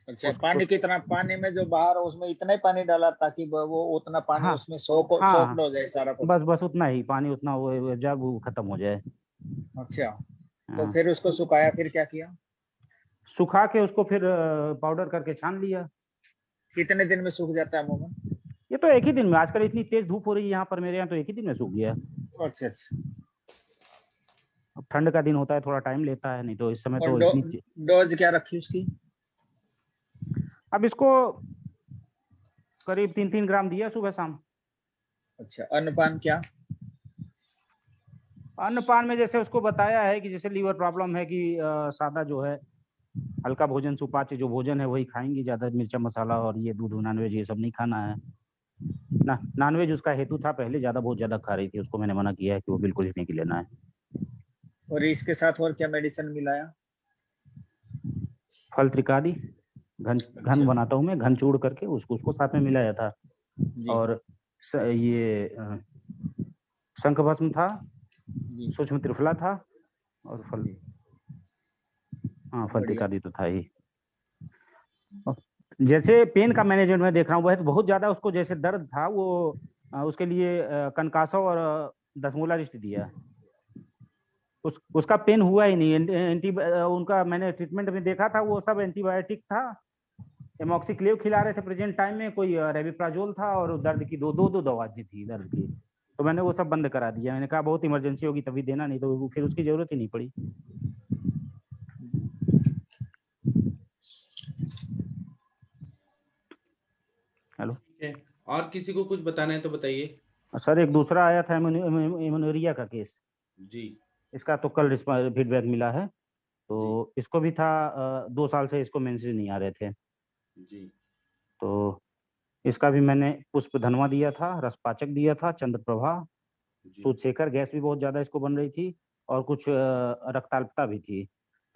अच्छा, पानी कितना, पानी में जो बाहर उसमें इतना ही पानी डाला ताकि वो उतना पानी हाँ उसमें सोक हाँ हो जाए सारा कुछ। बस उतना ही पानी, उतना वो जब वो खत्म हो जाए। अच्छा, तो हाँ। फिर उसको सुखाया, फिर क्या किया? सुखा के उसको फिर पाउडर करके छान लिया। कितने दिन में सूख जाता है अमूमन? ये तो एक ही दिन में, आजकल इतनी तेज धूप हो रही है यहाँ पर मेरे यहाँ, तो एक ही दिन में सूख गया। अच्छा अच्छा। अब ठंड का दिन होता है, थोड़ा टाइम लेता है, नहीं तो इस समय और तो इतनी डोज क्या रखी उसकी? अब इसको करीब 3-3 ग्राम दिया सुबह शाम। अच्छा, अन्नपान क्या? अन्नपान में जैसे उसको बताया है कि जैसे लीवर प्रॉब्लम है कि सादा जो है हल्का भोजन, सुपाच्य जो भोजन है वही खाएंगी, ज्यादा मिर्चा मसाला और ये दूध नॉनवेज ये सब नहीं खाना है ना। नॉनवेज उसका हेतु था पहले, बहुत ज्यादा खा रही थी, उसको मैंने मना किया है कि वो बिल्कुल ही नहीं लेना है। और इसके साथ और क्या मेडिसिन मिलाया? फल त्रिकादि घन बनाता हूँ मैं, घन चूड़ करके उसको साथ में मिलाया था। और ये शंख भस्म था, सूक्ष्म त्रिफला था और फल, हाँ फल त्रिकादि तो था ही। जैसे पेन का मैनेजमेंट में देख रहा हूँ, बहुत ज्यादा उसको जैसे दर्द था, वो उसके लिए कनकासो और 10 मूला रिस्ट दिया। उसका पेन हुआ ही नहीं। उनका मैंने ट्रीटमेंट में देखा था, वो सब एंटीबायोटिक था, एमॉक्सिक्लेव खिला रहे थे प्रेजेंट टाइम में, कोई रेबिप्राजोल था और दर्द की दो दवा थी दर्द की, तो मैंने वो सब बंद करा दिया। मैंने कहा बहुत इमरजेंसी होगी तभी देना, नहीं तो फिर उसकी जरूरत ही नहीं पड़ी। हेलो, और किसी को कुछ बताना है तो बताइए। सर एक दूसरा आया था एमोनेरिया का केस जी, इसका तो कल फीडबैक मिला है, तो इसको भी था 2 साल से इसको मेंसेस नहीं आ रहे थे जी। तो इसका भी मैंने पुष्प धनवा दिया था, रसपाचक दिया था, चंद्रप्रभा, सूतशेखर, गैस भी बहुत ज्यादा इसको बन रही थी और कुछ रक्ताल्पता भी थी,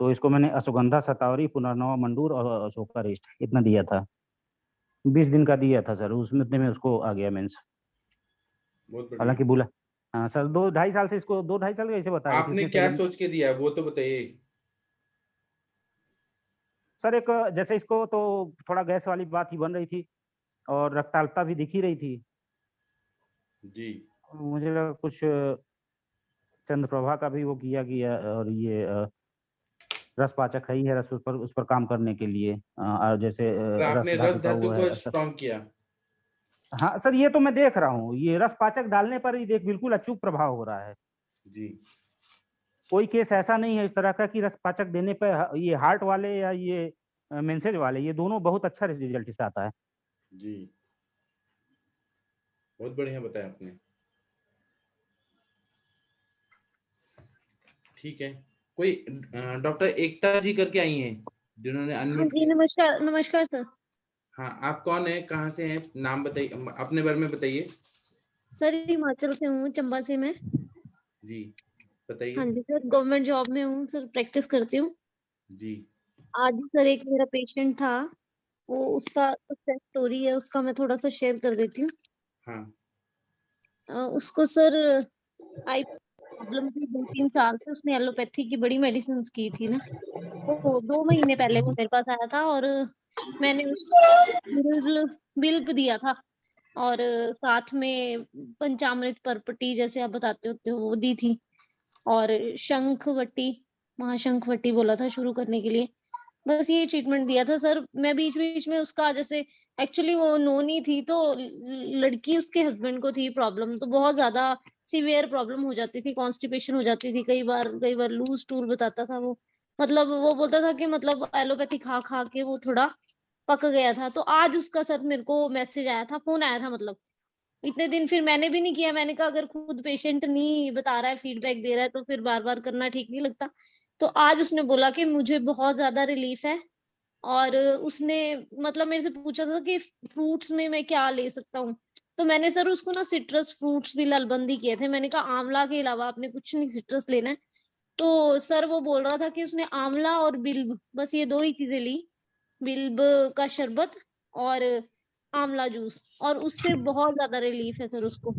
तो इसको मैंने अश्वगंधा, शतावरी, पुनर्नवा, मंडूर और अशोका रिष्ट इतना दिया था। 20 दिन का दिया था सर, उसमें इतने में उसको आ गया मेंस। हालांकि बोला हाँ सर 2-2.5 साल से इसको, 2-2.5 साल का ऐसे बता रहे थे। आपने क्या सोच के दिया वो तो बताइए सर। एक जैसे इसको तो थोड़ा गैस वाली बात ही बन रही थी और रक्ताल्पता भी दिख ही रही थी जी। मुझे लगा कुछ चंद्रप्रभा का भी वो किया गया और ये रसपाचक है ही है, रस उस पर काम करने के लिए और जैसे आपने रस धातु को स्ट्रॉन्ग किया। हाँ सर, ये तो मैं देख रहा हूँ, ये रसपाचक डालने पर ही देख बिल्कुल अचूक प्रभाव हो रहा है जी। कोई केस ऐसा नहीं है इस तरह का कि रसपाचक देने पर ये हार्ट वाले या ये मेंसेज वाले, ये दोनों बहुत अच्छा रिजल्ट इससे आता है जी। बहुत बढ़िया बताया आपने। ठीक है, कोई डॉक्टर एकता जी करके आई हैं जिन्होंने अनम्यूट जी नमस्कार। नमस्कार सर। हाँ, आप कौन है, कहाँ से हैं, नाम बताइए, अपने बारे में बताइए। सर हिमाचल से हूँ, चंबा से मैं। जी बताइए। हाँ जी सर, गवर्नमेंट जॉब में हूँ सर, प्रैक्टिस करती हूँ जी। आज सर एक मेरा पेशेंट था, वो उसका स्टोरी है, उसका मैं थोड़ा सा शेयर कर देती हूँ। हाँ। उसको सर आई प्रॉब्लम थी 2-3 साल से, उसने एलोपैथी की बड़ी मेडिसिन की थी ना, तो 2 महीने पहले वो मेरे पास आया था और मैंने उसको बिल्ब दिया था और साथ में पंचामृत परपटी जैसे आप बताते होते हो वो दी थी और शंखवटी, महाशंखवटी बोला था शुरू करने के लिए, बस ये ट्रीटमेंट दिया था सर। मैं बीच बीच में उसका जैसे एक्चुअली वो नोनी थी तो लड़की उसके हस्बैंड को थी प्रॉब्लम, तो बहुत ज्यादा सीवियर प्रॉब्लम हो जाती थी, कॉन्स्टिपेशन हो जाती थी, कई बार लूज टूल बताता था वो, मतलब वो बोलता था कि मतलब एलोपैथी खा खा के वो थोड़ा पक गया था। तो आज उसका सर मेरे को मैसेज आया था, फोन आया था मतलब इतने दिन फिर मैंने भी नहीं किया। मैंने कहा अगर खुद पेशेंट नहीं बता रहा है, फीडबैक दे रहा है, तो फिर बार बार करना ठीक नहीं लगता। तो आज उसने बोला कि मुझे बहुत ज्यादा रिलीफ है, और उसने मतलब मेरे से पूछा था कि फ्रूट्स में मैं क्या ले सकता हूँ। तो मैंने सर उसको ना सिट्रस फ्रूट्स भी ललबंदी किए थे। मैंने कहा आंवला के अलावा आपने कुछ नहीं सिट्रस लेना है। तो सर वो बोल रहा था कि उसने आंवला और बिल्व, बस ये दो ही चीजें ली, बिल्व का शरबत और आंवला जूस, और उससे बहुत ज्यादा रिलीफ है सर उसको।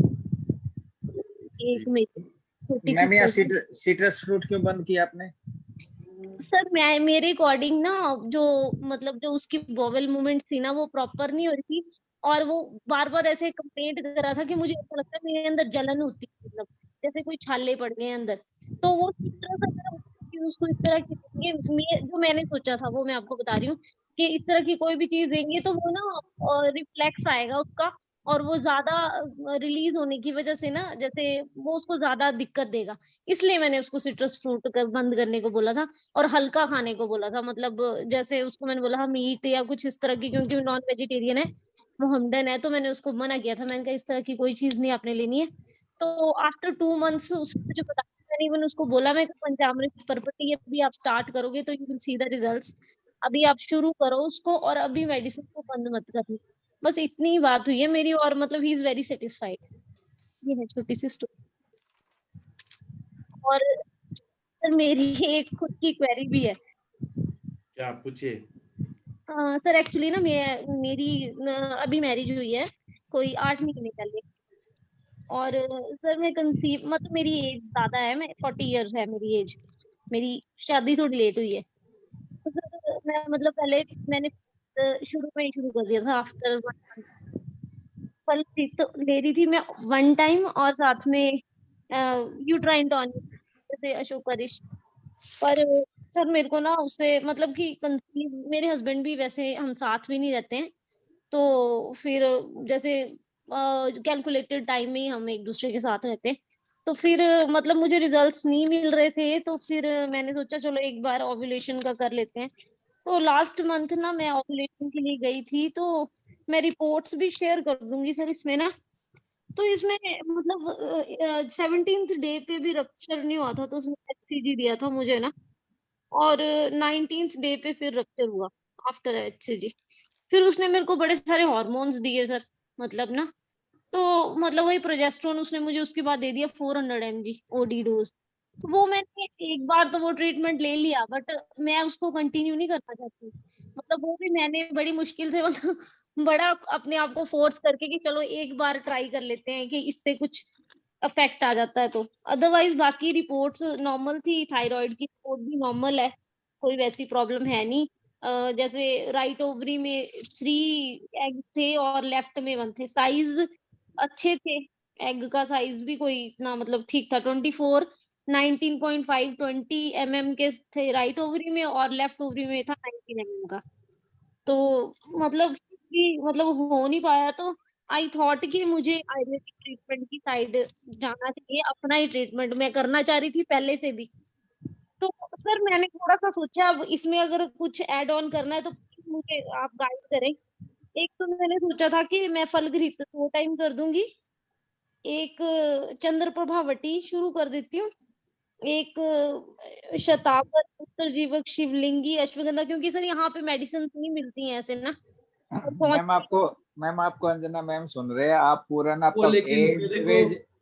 एक मेरी छोटी मैम यहाँ सिस्टर, सिट्रस फ्रूट क्यों बंद किया आपने? सर मैं मेरे अकॉर्डिंग ना, जो मतलब जो उसकी बॉवल मूवमेंट थी ना, वो प्रॉपर नहीं हो रही थी, और वो बार बार ऐसे कंप्लेंट कर रहा था कि मुझे ऐसा लगता है मेरे अंदर जलन होती है, मतलब जैसे कोई छाले पड़ गए हैं अंदर। तो वो इस तरह से अगर कि उसको इस तरह की जो मैंने सोचा था वो मैं आपको बता रही हूँ, कि इस तरह की कोई भी चीज देंगे तो वो ना रिफ्लेक्स आएगा उसका, और वो ज्यादा रिलीज होने की वजह से ना, जैसे वो उसको ज्यादा दिक्कत देगा। इसलिए मैंने उसको सिट्रस फ्रूट कर बंद करने को बोला था, और हल्का खाने को बोला था। मतलब जैसे उसको मैंने बोला हाँ मीट या कुछ इस तरह की, क्योंकि नॉन वेजिटेरियन है, मोहम्मदन है, तो मैंने उसको मना किया था। मैंने कहा इस तरह की कोई चीज नहीं आपने लेनी है। तो आफ्टर 2 मंथ्स उसने मुझे बताया, मैंने इवन उसको बोला, मैं पंचामृत पर्पटी अभी आप स्टार्ट करोगे तो you will see the results. अभी आप शुरू करो उसको, और अभी मेडिसिन को बंद मत करना। बस इतनी ही बात हुई है मेरी, और मतलब ही इज वेरी सेटिस्फाइड। ये है छोटी सी स्टोरी। और सर मेरी एक खुद की क्वेरी भी है। क्या पूछिए? सर एक्चुअली ना मेरी अभी मैरिज हुई है कोई 8 महीने पहले, और सर मैं कंसीव, मतलब मेरी एज ज्यादा है, मैं 40 इयर्स है मेरी एज। मेरी शादी थोड़ी लेट हुई है। तो सर मैं मतलब पहले मैंने शुरू में ही शुरू कर दिया था आफ्टर 1 मंथ। फल तो ले रही थी मैं 1 टाइम, और साथ में यूट्राइन टॉनिक जैसे अशोकारिश। पर सर मेरे को ना उससे मतलब कि कंसीव, मेरे हस्बैंड भी वैसे हम साथ भी नहीं रहते हैं, तो फिर जैसे कैलकुलेटेड टाइम में ही हम एक दूसरे के साथ रहते हैं। तो फिर मतलब मुझे रिजल्ट्स नहीं मिल रहे थे, तो फिर मैंने सोचा चलो एक बार ओव्यूलेशन का कर लेते हैं। तो लास्ट मंथ ना मैं ओव्यूलेशन के लिए गई थी, तो मैं रिपोर्ट्स भी शेयर कर दूंगी सर इसमें ना। तो इसमें मतलब 17th डे पे भी रप्चर नहीं हुआ था, तो उसने HCG दिया था मुझे ना, और 19th डे पे फिर रप्चर हुआ आफ्टर HCG। फिर उसने मेरे को बड़े सारे हॉर्मोन्स दिए सर, मतलब ना, तो मतलब वही प्रोजेस्टेरोन उसने मुझे उसके बाद दे दिया 400 mg OD डोज। तो वो मैंने एक बार तो वो ट्रीटमेंट ले लिया, बट मैं उसको कंटिन्यू नहीं करना चाहती। मतलब वो भी मैंने बड़ी मुश्किल से मतलब बड़ा अपने आप को फोर्स करके कि चलो एक बार ट्राई कर लेते हैं कि इससे कुछ अफेक्ट आ जाता है तो। अदरवाइज बाकी रिपोर्ट्स नॉर्मल थी, थायराइड की रिपोर्ट भी नॉर्मल है, कोई वैसी प्रॉब्लम है नहीं। जैसे राइट ओवरी में 3 एग थे और लेफ्ट में 1 थे, साइज अच्छे थे। एग का साइज भी कोई इतना मतलब ठीक था, 24 19.5 20 mm के थे राइट ओवरी में, और लेफ्ट ओवरी में था 19 mm का। तो मतलब मतलब हो नहीं पाया, तो आई थॉट कि मुझे आयुर्वेदिक ट्रीटमेंट की साइड जाना चाहिए, अपना ही ट्रीटमेंट मैं करना चाह रही थी पहले से भी। तो सर मैंने थोड़ा सा सोचा अब इसमें अगर कुछ ऐड ऑन करना है तो please मुझे आप गाइड करें। एक तो मैंने सोचा था कि मैं फलघृत 2 टाइम कर दूंगी, एक चंद्र शुरू कर देती हूँ, एक शतावर उत्तरजीवक शिवलिंगी अश्वगंधा, क्योंकि सर यहाँ पे मेडिसिन नहीं मिलती हैं ऐसे ना, और कौन। मैम आपको अंजना मैम सुन रहे हैं, आप पूरा ना वो आपका लेकिन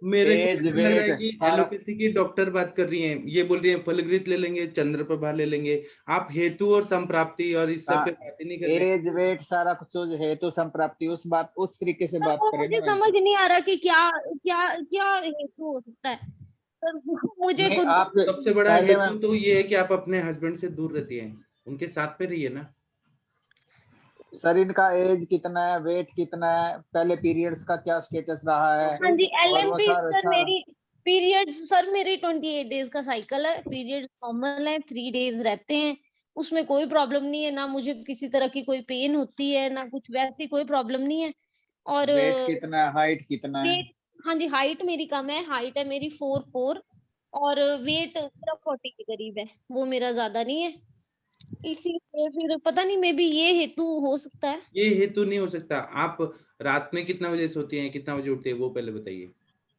मेरे को एज ऐसा लग रहा है वेट कि सारा। एलोपैथी की डॉक्टर बात कर रही हैं, ये बोल रही हैं फलगृत ले लेंगे, चंद्रप्रभा ले लेंगे, आप हेतु और संप्राप्ति और इस सब पे बात ही नहीं कर रहे हैं। एज वेट सारा कुछ हेतु संप्राप्ति उस बात उस तरीके से सर बात वो करें मुझे ना मैम। समझ नहीं आ रहा कि क्या क्या क्या हेतु हो सकता है सर, मुझे नहीं खुद आप सबसे बड़ा पहले हेतु मैम तो ये है कि आप अपने हस्बैंड से दूर रहती हैं, उनके साथ पे रहिए ना। शरीर का एज कितना है, वेट कितना है, पहले पीरियड्स का क्या स्टेटस रहा है, हाँ जी और वो LMP सारा सर सारा मेरी पीरियड्स सर मेरे 28 डेज का साइकिल है, पीरियड्स नॉर्मल है, 3 डेज रहते हैं, उसमें कोई प्रॉब्लम नहीं है ना, मुझे किसी तरह की कोई पेन होती है ना कुछ, वैसी कोई प्रॉब्लम नहीं है। और वेट कितना है, हाइट कितना है? वेट, हाँ जी हाइट मेरी कम है, हाइट है मेरी 4'4", और वेट मेरा 40 के करीब है, वो मेरा ज्यादा नहीं है। इसी से फिर पता नहीं, मे बी ये हेतु हो सकता है। ये हेतु नहीं हो सकता। आप रात में कितना बजे सोती हैं, कितना बजे उठती है, वो पहले बताइए।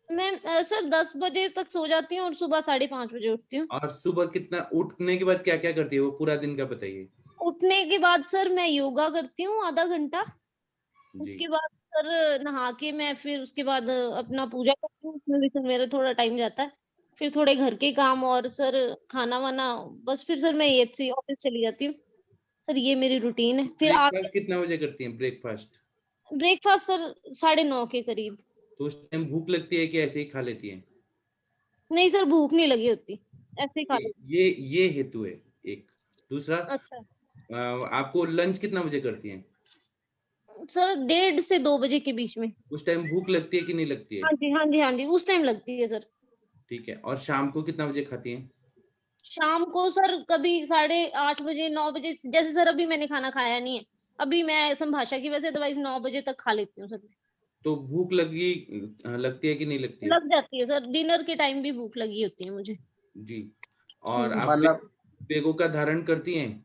मैं सर 10 बजे तक सो जाती हूँ और सुबह 5:30 बजे उठती हूँ। और सुबह कितना, उठने के बाद क्या क्या करती है, वो पूरा दिन का बताइए। उठने के बाद सर मैं योगा करती हूँ आधा घंटा। जी। उसके बाद सर नहा के मैं फिर उसके बाद अपना पूजा करती हूँ, उसमें भी सर मेरा थोड़ा टाइम जाता है। फिर थोड़े घर के काम और सर खाना वाना, बस फिर सर मैं ये से ऑफिस चली जाती हूँ। सर ये मेरी रूटीन है। फिर आके ब्रेकफास्ट कितना बजे करती हैं, ब्रेकफास्ट? ब्रेकफास्ट सर 9:30 के करीब। तो उस टाइम भूख लगती है कि ऐसे ही खा लेती हैं? नहीं सर, भूख नहीं लगी होती, ऐसे ही खा लेती। ये हेतु है एक। दूसरा, अच्छा आपको लंच कितना बजे करती हैं? सर 1:30 से 2 बजे के बीच में। उस टाइम भूख लगती है कि नहीं लगती है? हाँ जी हाँ जी हाँ जी, उस टाइम लगती है सर। ठीक है। और शाम को कितना बजे खाती हैं? शाम को सर कभी 8:30 बजे 9 बजे, जैसे सर अभी मैंने खाना खाया नहीं है, अभी मैं संभाषा की वजह से, अदरवाइज 9 बजे तक खा लेती हूँ सर। तो भूख लगती है कि नहीं लगती है? लग जाती है सर, डिनर के टाइम भी भूख लगी होती है मुझे। जी। और जी। आप मतलब वेगों का धारण करती हैं?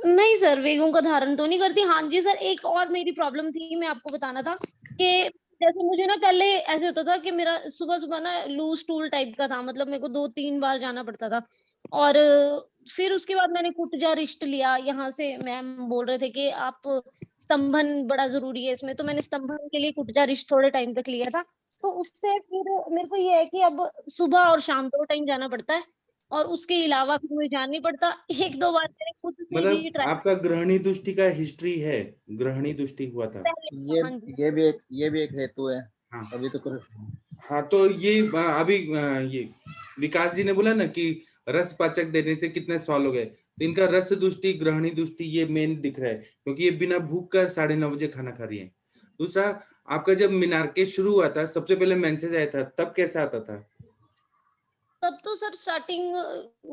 नहीं सर, वेगों का धारण तो नहीं करती। हाँ जी सर, एक और मेरी प्रॉब्लम थी, मैं आपको बताना था कि जैसे मुझे ना पहले ऐसे होता था कि मेरा सुबह सुबह ना लूज टूल टाइप का था, मतलब मेरे को 2-3 बार जाना पड़ता था। और फिर उसके बाद मैंने कुटजा रिस्ट लिया, यहाँ से मैम बोल रहे थे कि आप स्तंभन बड़ा जरूरी है इसमें, तो मैंने स्तंभन के लिए कुटजा रिस्ट थोड़े टाइम तक लिया था। तो उससे फिर मेरे को ये है कि अब सुबह और शाम 2 टाइम जाना पड़ता है, और उसके अलावा फिर मुझे जाना नहीं पड़ता। 1-2 बार मैंने खुद से भी मतलब ट्राई आपका ग्रहणी दृष्टि का हिस्ट्री है, ग्रहणी दृष्टि हुआ था? पहले। हाँ जी ये भी एक हेतु है। हाँ। अभी तो कुछ हाँ, तो ये अभी ये विकास जी ने बोला ना कि रस पाचक देने से कितने सॉल्व हो गए, तो इनका रस दुष्टि, ग्रहणी दुष्टि ये मेन दिख रहा है, क्योंकि ये बिना भूख कर 9:30 बजे खाना खा रही है। दूसरा, आपका जब मीनारके शुरू हुआ था, सबसे पहले मैसेज आया था, तब कैसा आता था? तब तो सर स्टार्टिंग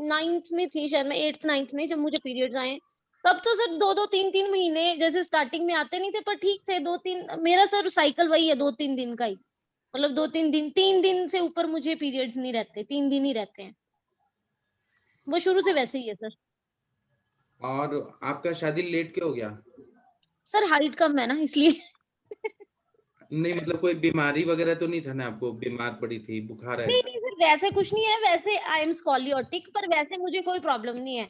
9th में थी शायद, मैं 8th 9th में जब मुझे पीरियड्स आए, तब तो सर 2-2 3-3 महीने जैसे स्टार्टिंग में आते नहीं थे, पर ठीक थे 2-3। मेरा सर साइकिल वही है 2-3 दिन का ही, मतलब 2-3 दिन, 3 दिन से ऊपर मुझे पीरियड्स नहीं रहते, 3 दिन ही रहते हैं, वो शुरू से वैसे ही है सर। और आपका शादी लेट क्यों हो गया? सर हाइट कम है ना, इसलिए। नहीं, मतलब कोई बीमारी वगैरह तो नहीं था ना, आपको बीमार पड़ी थी, बुखार आया नहीं था? नहीं सर, वैसे कुछ नहीं है, वैसे आई एम स्कॉलियोटिक, पर वैसे मुझे कोई प्रॉब्लम नहीं है।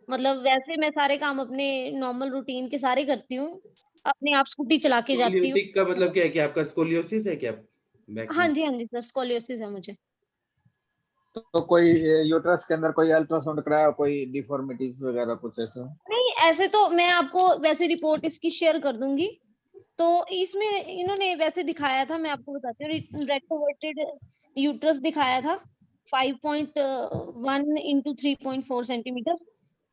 मतलब वैसे मैं सारे काम अपने नॉर्मल रूटीन के सारे करती हूँ, अपने आप स्कूटी चला के जाती हूँ। स्कोलियोटिक का मतलब क्या है, कि आपका स्कोलियोसिस है क्या बैक हाँ में? जी सर, स्कॉलियोसिस है मुझे। तो कोई यूट्रस के अंदर कोई अल्ट्रासाउंड कराया, कोई डिफॉर्मिटीज वगैरह कुछ ऐसा? नहीं, ऐसे तो मैं आपको वैसे रिपोर्ट इसकी शेयर कर दूंगी। तो इसमें इन्होंने वैसे दिखाया था, मैं आपको बताती हूँ, रेट्रोवर्टेड यूट्रस दिखाया था 5.1 इंटू 3.4 सेंटीमीटर।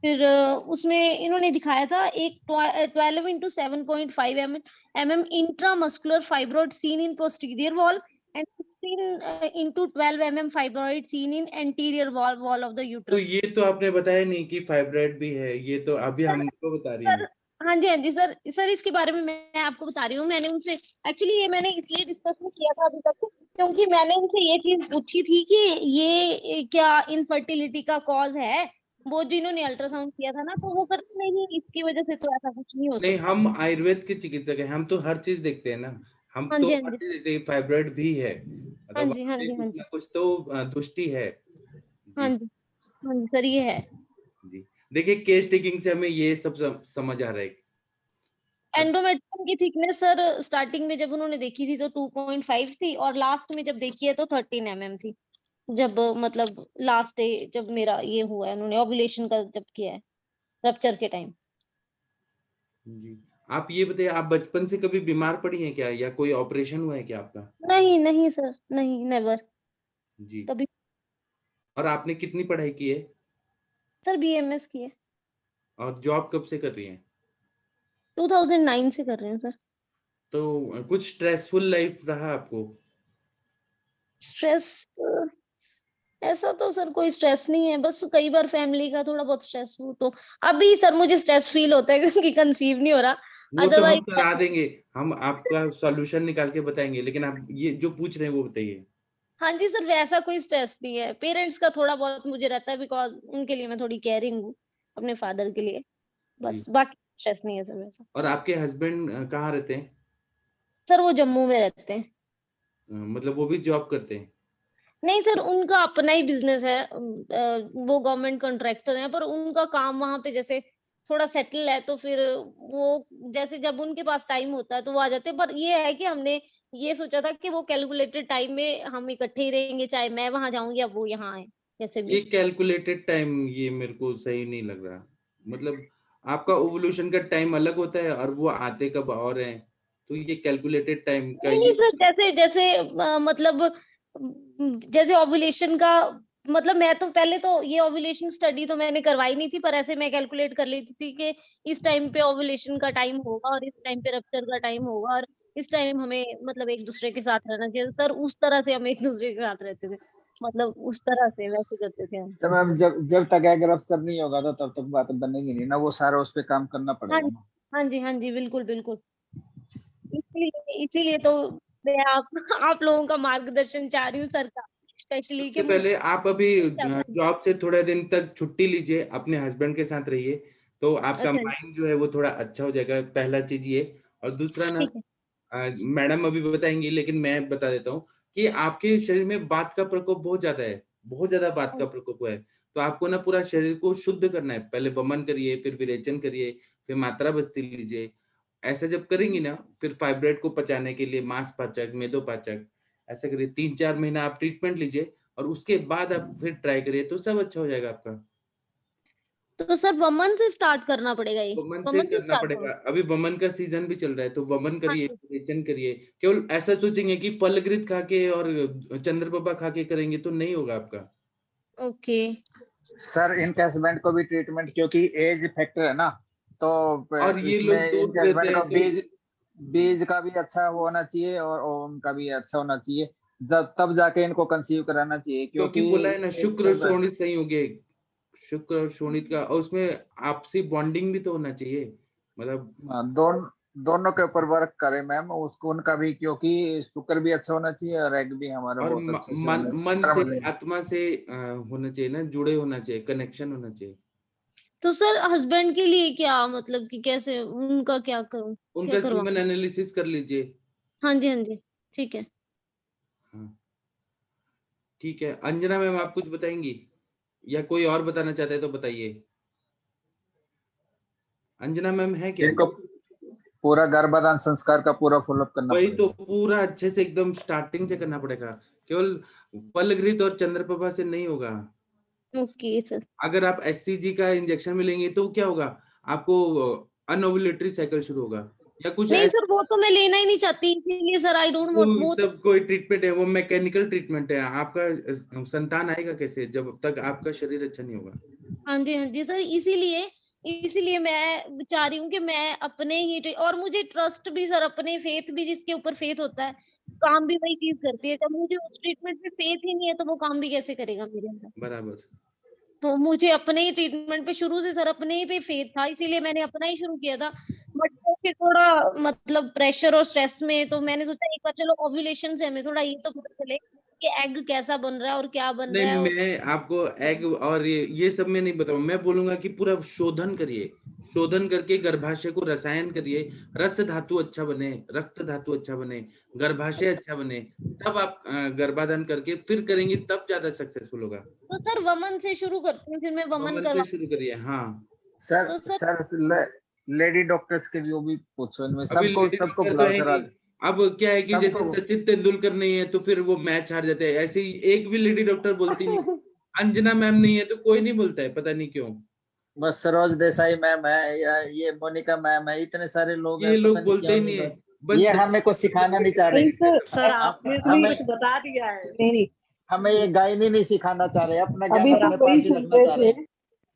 फिर उसमें इन्होंने दिखाया था एक 12 into 7.5 mm intramuscular fibroid seen in posterior wall, and 16 into 12 mm fibroid seen in anterior wall of the तो यूट्रस। ये तो आपने बताया नहीं कि फाइब्राइड भी है, ये तो अभी हमको बता रही सर हैं। हाँ जी सर, इसके बारे में मैं आपको बता रही हूँ। मैंने उनसे एक्चुअली, ये मैंने इसलिए डिस्कस नहीं किया था अभी तक, क्योंकि मैंने उनसे ये चीज पूछी थी कि ये क्या इनफर्टिलिटी का कॉज है। वो जिन्होंने अल्ट्रासाउंड किया था ना, तो वो करते नहीं, इसकी वजह से तो ऐसा कुछ नहीं हो नहीं, सकता। हम आयुर्वेद के चिकित्सक हैं, हम तो हर चीज देखते हैं ना। हम हाँ तो जी हर चीज देखते हैं, फाइब्राइड भी है, हाँ मतलब जी वहाँ हाँ पे जी हाँ कुछ जी ना कुछ तो दुष्टि है। हाँ जी। जी हाँ जी सर, ये है। जी, देखिए केस टेकिंग से हमें ये सब समझ आ रहा है। एंडोमेट्रियम की थिकनेस सर स्टार्टिंग में जब उन्होंने देखी थी तो 2.5 थी, और लास्ट में जब देखी है तो 13 mm थी। जब मतलब लास्ट डे जब मेरा ये हुआ है, उन्होंने ओव्यूलेशन का जब किया है, रप्चर के टाइम। जी, आप ये बताइए, आप बचपन से कभी बीमार पड़ी हैं क्या, या कोई ऑपरेशन हुआ है क्या आपका? नहीं नहीं सर, नहीं, नेवर जी। कभी। और आपने कितनी पढ़ाई की है? सर BMS की है। और जॉब कब से कर रही हैं? 2009 से कर रहे हैं सर। तो कुछ स्ट्रेसफुल लाइफ रहा आपको? स्ट्रेस, ऐसा तो सर कोई स्ट्रेस नहीं है, बस कई बार फैमिली का थोड़ा बहुत स्ट्रेस हो तो। अभी सर मुझे स्ट्रेस फील होता है क्योंकि कंसीव नहीं हो रहा, वो तो हम अदरवाइज। करा देंगे, हम आपका सॉल्यूशन निकाल के बताएंगे, लेकिन आप ये जो पूछ रहे हैं वो बताइए। हाँ जी सर, वैसा कोई स्ट्रेस नहीं है, पेरेंट्स का थोड़ा बहुत मुझे रहता है, बिकॉज उनके लिए मैं थोड़ी केयरिंग हूँ, अपने फादर के लिए, बस जी। बाकी स्ट्रेस नहीं है सर वैसा। और आपके हस्बैंड कहाँ रहते हैं? सर वो जम्मू में रहते हैं। मतलब वो भी जॉब करते हैं? नहीं सर, उनका अपना ही बिजनेस है, वो गवर्नमेंट कॉन्ट्रैक्टर हैं, पर उनका काम वहां पे जैसे थोड़ा सेटल है, तो फिर वो जैसे जब उनके पास टाइम होता है तो वो आ जाते हैं। पर ये है कि हमने ये सोचा था कि वो कैलकुलेटेड टाइम में हम इकट्ठे ही रहेंगे, चाहे मैं वहां जाऊं या वो यहाँ आए, जैसे ये भी। कैलकुलेटेड टाइम ये मेरे को सही नहीं लग रहा। मतलब आपका ओवुलेशन का टाइम अलग होता है और वो आते कब और हैं, तो ये कैलकुलेटेड टाइम का नहीं ये सर, जैसे जैसे मतलब जैसे ओव्यूलेशन का मतलब, मैं तो पहले तो ये ओव्यूलेशन स्टडी तो मैंने करवाई नहीं थी, पर ऐसे मैं कैलकुलेट कर लेती थी कि इस टाइम पे ओव्यूलेशन का टाइम होगा और इस टाइम पे रप्चर का टाइम होगा, और इस टाइम हमें मतलब एक दूसरे के साथ रहना चाहिए सर। उस तरह से हम एक दूसरे के साथ रहते थे, मतलब उस तरह से वैसे करते थे हम। तो मैम जब जब तक एग रप्चर नहीं होगा तो तब तक बात बनेगी नहीं ना, वो सारा उस पे काम करना हाँ पड़ेगा जी, ना। हाँ जी, हाँ जी, बिल्कुल बिल्कुल। इसीलिए इसीलिए तो मैं आप लोगों का मार्गदर्शन चाह रही हूँ सर का, स्पेशली कि सबसे पहले आप अभी मुझे। जॉब से थोड़े दिन तक छुट्टी लीजिए, अपने हस्बैंड के साथ रहिए, तो आपका अच्छा, माइंड जो है वो थोड़ा अच्छा हो जाएगा, पहला चीज ये। और दूसरा ना, ठीक है। मैडम अभी बताएंगी लेकिन मैं बता देता हूँ कि आपके शरीर में वात का प्रकोप बहुत ज्यादा है, बहुत ज्यादा वात का प्रकोप है। तो आपको ना पूरा शरीर को शुद्ध करना है, पहले वमन करिए, फिर विरेचन करिए, फिर मात्रा बस्ती लीजिए। ऐसा जब करेंगी ना, फिर फाइब्रेट को पचाने के लिए मांस पाचक, मेदोपाचक, ऐसा करिए। 3-4 महीना आप ट्रीटमेंट लीजिए और उसके बाद आप फिर ट्राई करिए, तो सब अच्छा हो जाएगा आपका। तो सर वमन से स्टार्ट करना पड़ेगा, ये वमन से वमन से करना स्टार्ट पड़ेगा, होगा। अभी वमन का सीजन भी चल रहा है, तो वमन हाँ करिए, जी। विरेचन करिए। केवल ऐसा सोचेंगे कि फलगृत खा के और चंद्रप्रभा खा के करेंगे तो नहीं होगा आपका। ओके। सर इनके हस्बैंड को भी ट्रीटमेंट, क्योंकि एज फैक्टर है ना, तो और ये इसमें लोग दूध इनके देते हस्बैंड हैं का तो बीज बीज का भी अच्छा होना चाहिए और ओम का भी अच्छा होना चाहिए, जब तब जाके इनको कंसीव कराना चाहिए, क्योंकि क्योंकि बोला है ना, शुक्र और जब शोणित संयोग है, शुक्र और शोणित का, और उसमें आपसी बॉन्डिंग भी तो होना चाहिए, मतलब दोनों के ऊपर वर्क करें मैम, उसको उनका भी, क्योंकि शुक्र भी अच्छा होना चाहिए और एग भी हमारा और बहुत अच्छे से मन होना मन से, चाहिए। आत्मा से होना चाहिए ना, जुड़े होना चाहिए, कनेक्शन होना चाहिए। तो सर हस्बैंड के लिए क्या मतलब कि कैसे उनका क्या करूं, क्या उनका सीमन करवाऊं? एनालिसिस कर लीजिए। हाँ जी, हाँ जी, ठीक है। हाँ ठीक है। अंजना मैम आप कुछ बताएंगी या कोई और बताना चाहते हैं तो बताइए। अंजना मैम है क्या? इनको पूरा गर्भाधान संस्कार का पूरा फॉलोअप करना वही तो, पड़ेगा। पूरा अच्छे से एकदम स्टार्टिंग से करना पड़ेगा, केवल फलगृत और चंद्रप्रभा से नहीं होगा। Okay sir. अगर आप एससीजी का इंजेक्शन में लेंगे तो क्या होगा, आपको अनओव्युलेटरी साइकिल शुरू होगा या कुछ नहीं ऐसा। सर, वो तो मैं लेना ही नहीं चाहती, इसीलिए सर आई डोंट वांट, वो वो तो। सब कोई ट्रीटमेंट है, वो मैकेनिकल ट्रीटमेंट है। आपका संतान आएगा कैसे जब तक आपका शरीर अच्छा नहीं होगा। हाँ जी, हाँ जी सर, इसीलिए इसीलिए मैं चाह रही हूँ कि मैं अपने ही और मुझे ट्रस्ट भी सर, अपने फेथ भी, जिसके ऊपर फेथ होता है काम भी वही चीज करती है। जब मुझे उस ट्रीटमेंट पे फेथ ही नहीं है तो वो काम भी कैसे करेगा मेरे अंदर? बराबर। तो मुझे अपने ही ट्रीटमेंट पे शुरू से सर अपने ही पे फेथ था, इसीलिए मैंने अपना ही शुरू किया था। बट फिर थोड़ा मतलब प्रेशर और स्ट्रेस में तो मैंने सोचा एक बार चलो ओव्यूलेशन से हमें थोड़ा ये तो पता चले कि एग कैसा बन रहा है और क्या बन नहीं, रहा है। और मैं आपको एग और ये सब में नहीं बताऊं, मैं बोलूंगा कि पूरा शोधन करिए, शोधन करके गर्भाशय को रसायन करिए, रस धातु अच्छा बने, रक्त धातु अच्छा बने, गर्भाशय अच्छा बने, तब आप गर्भाधान करके फिर करेंगे, तब ज्यादा सक्सेसफुल होगा। तो सर वमन से शुरू करती हूँ, फिर मैं वमन वमन से करवा। शुरू करिए। हाँ सर तो सर सर लेडी डॉक्टर्स के भी वो भी पूछो, इनमें अभी सबको लेडी सबको डॉक्टर तो बुलाओ है सर नहीं। आज, अब क्या है कि जैसे सबको। सचिन तेंदुलकर नहीं है तो फिर वो मैच हार जाते हैं, ऐसे ही एक भी लेडी डॉक्टर बोलती नहीं। अंजना मैम नहीं है तो कोई नहीं बोलता है, पता नहीं क्यों। बस सरोज देसाई मैम है या ये मोनिका मैम है, इतने सारे लोग हैं, ये पता लोग नहीं बोलते क्यों ही नहीं नहीं है, बोल, बस ये हमें कुछ सिखाना नहीं चाह रहे। नहीं सर, सर आपने सब हमें कुछ बता दिया है। नहीं, हमें ये गायनी नहीं सिखाना चाह रहे, अपना ज्ञान अभी अपने सब वही पास ही सुन रखना रहे चाह रहे थे। हैं।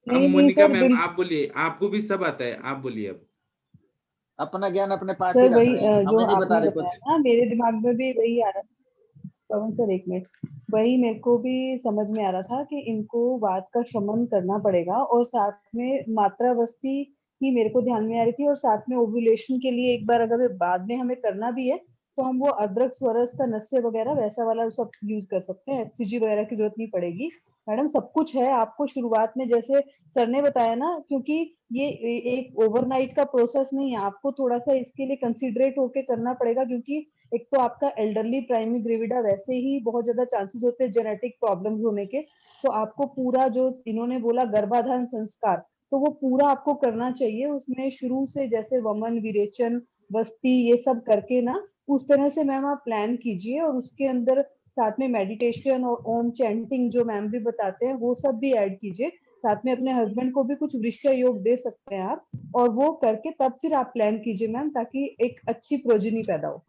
अब नहीं मोनिका सर, मैम आप बोलिए, आपको भी सब आता है, आप बोलिए अब। अपना ज्ञान अपने पास ही सर रख वही रहे हैं, जो हमें नहीं बता आपने रहे बताया कुछ। ना, मेरे दिमाग में भी वही आ रहा था। पवन सर एक मिनट, वही मेरे को भी समझ में आ रहा था कि इनको वात का शमन करना पड़ेगा और साथ में मात्रावस्थी ही मेरे को ध्यान में आ रही थी, और साथ में ओव्यूलेशन के लिए एक बार अगर बाद में हमें करना भी है तो हम वो अदरक स्वरस का नस्य वगैरह वैसा वाला सब यूज कर सकते हैं। HCG वगैरह की जरूरत नहीं पड़ेगी मैडम, सब कुछ है। आपको शुरुआत में जैसे सर ने बताया ना, क्योंकि ये एक ओवरनाइट का प्रोसेस नहीं है, आपको थोड़ा सा इसके लिए कंसिडरेट होके करना पड़ेगा, क्योंकि एक तो आपका एल्डरली प्राइमरी ग्रेविडा वैसे ही बहुत ज्यादा चांसेस होते हैं जेनेटिक प्रॉब्लम्स होने के। तो आपको पूरा जो इन्होंने बोला गर्भाधान संस्कार, तो वो पूरा आपको करना चाहिए। उसमें शुरू से जैसे वमन, विरेचन, बस्ती, ये सब करके ना उस तरह से मैम आप प्लान कीजिए। और उसके अंदर साथ में मेडिटेशन और ओम चैंटिंग जो मैम भी बताते हैं वो सब भी ऐड कीजिए। साथ में अपने हस्बैंड को भी कुछ वृक्ष योग दे सकते हैं आप, और वो करके तब फिर आप प्लान कीजिए मैम, ताकि एक अच्छी प्रोजिनी पैदा हो।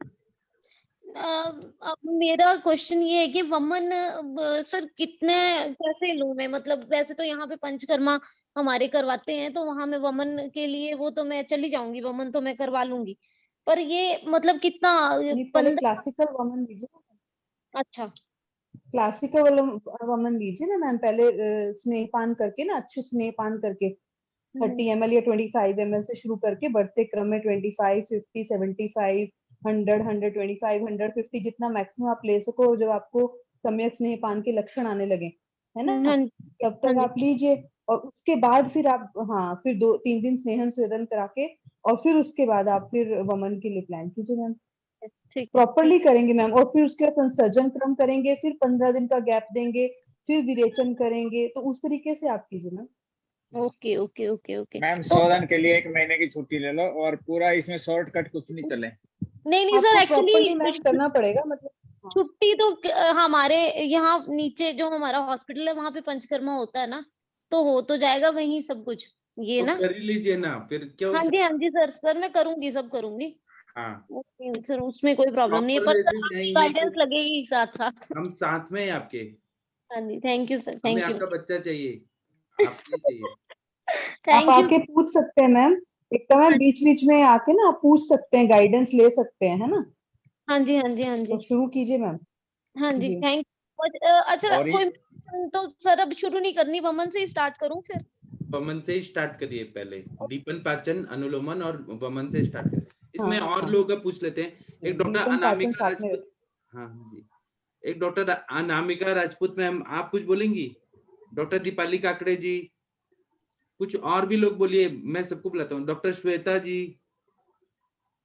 अब मेरा क्वेश्चन ये है कि वमन सर कितने कैसे लूं मैं, मतलब वैसे तो यहाँ पे पंचकर्मा हमारे करवाते हैं, तो वहां में वमन के लिए वो तो मैं चली जाऊंगी, वमन तो मैं करवा लूंगी, पर ये मतलब कितना पहले 15। क्लासिकल वमन लीजिए। अच्छा, क्लासिकल वमन लीजिए ना मैम, पहले स्नेहपान करके ना, अच्छे स्नेहपान करके 30 ml या 25 ml से शुरू करके बढ़ते क्रम में 25, 50, 75, 100, 125, 150 जितना मैक्सिमम आप ले सको, जब आपको सम्यक स्नेहपान के लक्षण आने लगे, है ना, हाँ तब तक आप लीजिए। और उसके बाद फिर आप, हाँ, फिर 2-3 दिन स्नेहन स्वेदन करा के, और फिर उसके बाद आप फिर वमन के लिए प्लान कीजिए मैम। ठीक प्रॉपरली करेंगे मैम, और फिर उसके बाद संसर्जन क्रम करेंगे, फिर 15 दिन का गैप देंगे, फिर विरेचन करेंगे, तो उस तरीके से आप कीजिए ma'am. Okay okay okay okay. Ma'am तो 14 के लिए 1 महीने की छुट्टी ले लो, और पूरा इसमें शॉर्टकट कुछ नहीं चले। नहीं नहीं सर, आपको प्रॉपरली एक्चुअली मैम करना पड़ेगा, मतलब छुट्टी तो हमारे यहाँ नीचे जो हमारा हॉस्पिटल है वहां पे पंचकर्मा होता है ना, तो हो तो जाएगा वहीं सब कुछ ये तो ना। कर ही लीजिए ना, फिर क्या हाँ जी हाँ जी सर, सर मैं करूंगी, सब करूंगी। हाँ, सर उसमें कोई प्रॉब्लम नहीं है, प्रॉपर पर सर रेसिपी आपकी नहीं गाइडेंस तो लगेगी साथ साथ। हम साथ में हैं आपके। हाँ जी, थैंक यू सर, हमें थैंक यू आपका बच्चा चाहिए, आपको चाहिए। आप थैंक यू। आके पूछ सकते हैं मैम, एक तो मैम बीच बीच में आके ना आप पूछ सकते हैं, गाइडेंस ले सकते हैं, है ना। हाँ जी हाँ जी हाँ तो जी शुरू कीजिए मैम। हाँ जी, जी थैंक। अच्छा और कोई तो सर अब शुरू नहीं करनी, वमन से ही स्टार्ट करूं फिर? वमन से ही स्टार्ट करिए पहले, दीपन पाचन अनुलोमन और वमन से स्टार्ट करिए। इसमें हाँ, और लोगों का पूछ लेते हैं। एक डॉक्टर दीपन पाचन अनामिका साथ में। राजपूत, हाँ जी, एक डॉक्टर अनामिका राजपूत मैम, आप कुछ बोलेंगी? डॉक्टर दीपाली काकड़े जी, कुछ और भी लोग बोलिए, मैं सबको बुलाता हूँ। Doctor Shweta ji,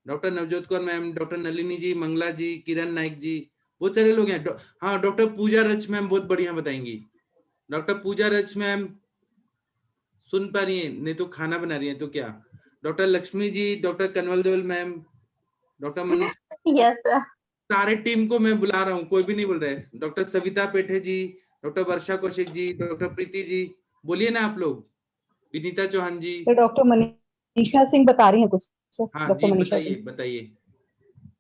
doctor Navjot Kaur ma'am, doctor Nalini ji, Mangala ji, Kiran Naik ji, बहुत सारे लोग हैं। हाँ, डॉक्टर पूजा रच मैम बहुत बढ़िया बताएंगी। डॉक्टर पूजा रच मैम सुन पा रही है, नहीं तो खाना बना रही है तो क्या। Doctor Lakshmi ji, doctor Kanwal Deval ma'am, doctor Manish, yes sir. सारे टीम को मैं बुला रहा हूँ, कोई भी नहीं बोल रहे। डॉक्टर सविता पेठे जी, डॉक्टर वर्षा कौशिक जी, डॉक्टर प्रीति जी, बोलिए ना आप लोग। विनीता चौहान जी, तो डॉक्टर मनीषा सिंह बता रही हैं कुछ। हाँ डॉक्टर जी, मनीषा बताइए सिंह। बताइए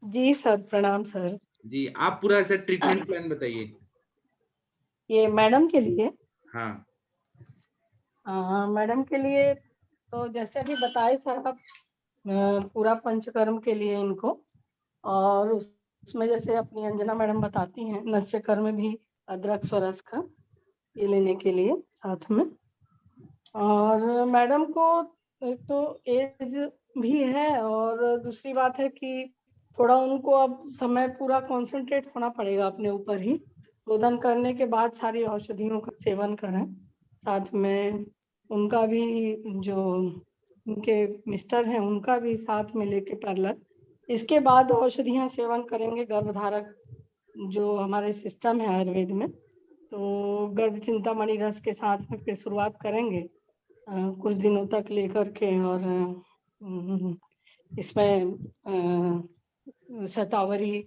जी सर, प्रणाम सर। जी, आप पूरा ऐसा ट्रीटमेंट प्लान बताइए। ये मैडम के लिए, हाँ मैडम के लिए तो जैसे अभी बताए सर आप, पूरा पंचकर्म के लिए इनको, और उसमें जैसे अपनी अंजना मैडम बताती हैं नस्य कर्म भी अदरक स्वरस का ये लेने के लिए साथ में। और मैडम को एक तो एज भी है, और दूसरी बात है कि थोड़ा उनको अब समय पूरा कंसंट्रेट होना पड़ेगा अपने ऊपर ही। शोधन करने के बाद सारी औषधियों का सेवन करें, साथ में उनका भी जो उनके मिस्टर हैं उनका भी साथ में लेके पैरेलल, इसके बाद औषधियां सेवन करेंगे। गर्भधारक जो हमारे सिस्टम है आयुर्वेद में, तो गर्भ चिंतामणि रस के साथ में फिर शुरुआत करेंगे कुछ दिनों तक लेकर के। और इसमें शतावरी,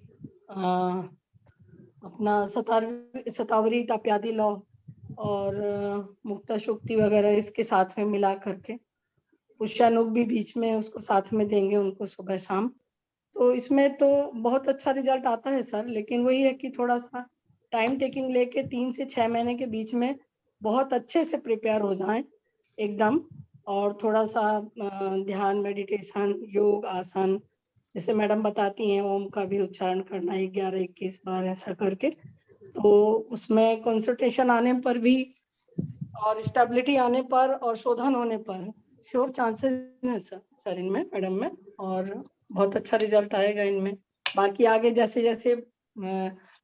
अपना शतावरी ताप्यादी लौ और मुक्ता शुक्ति वगैरह इसके साथ में मिला करके, पुष्यानुग भी बीच में उसको साथ में देंगे उनको सुबह शाम। तो इसमें तो बहुत अच्छा रिजल्ट आता है सर, लेकिन वही है कि थोड़ा सा टाइम टेकिंग लेके 3 से 6 महीने के बीच में बहुत अच्छे से प्रिपेयर हो जाएं एकदम। और थोड़ा सा ध्यान, मेडिटेशन, योग, आसन, जैसे मैडम बताती हैं ओम का भी उच्चारण करना 11-21 बार ऐसा करके, तो उसमें कंसल्टेशन आने पर भी और स्टेबिलिटी आने पर और शोधन होने पर श्योर चांसेस है सर इनमें, मैडम में, और बहुत अच्छा रिजल्ट आएगा इनमें। बाकी आगे जैसे जैसे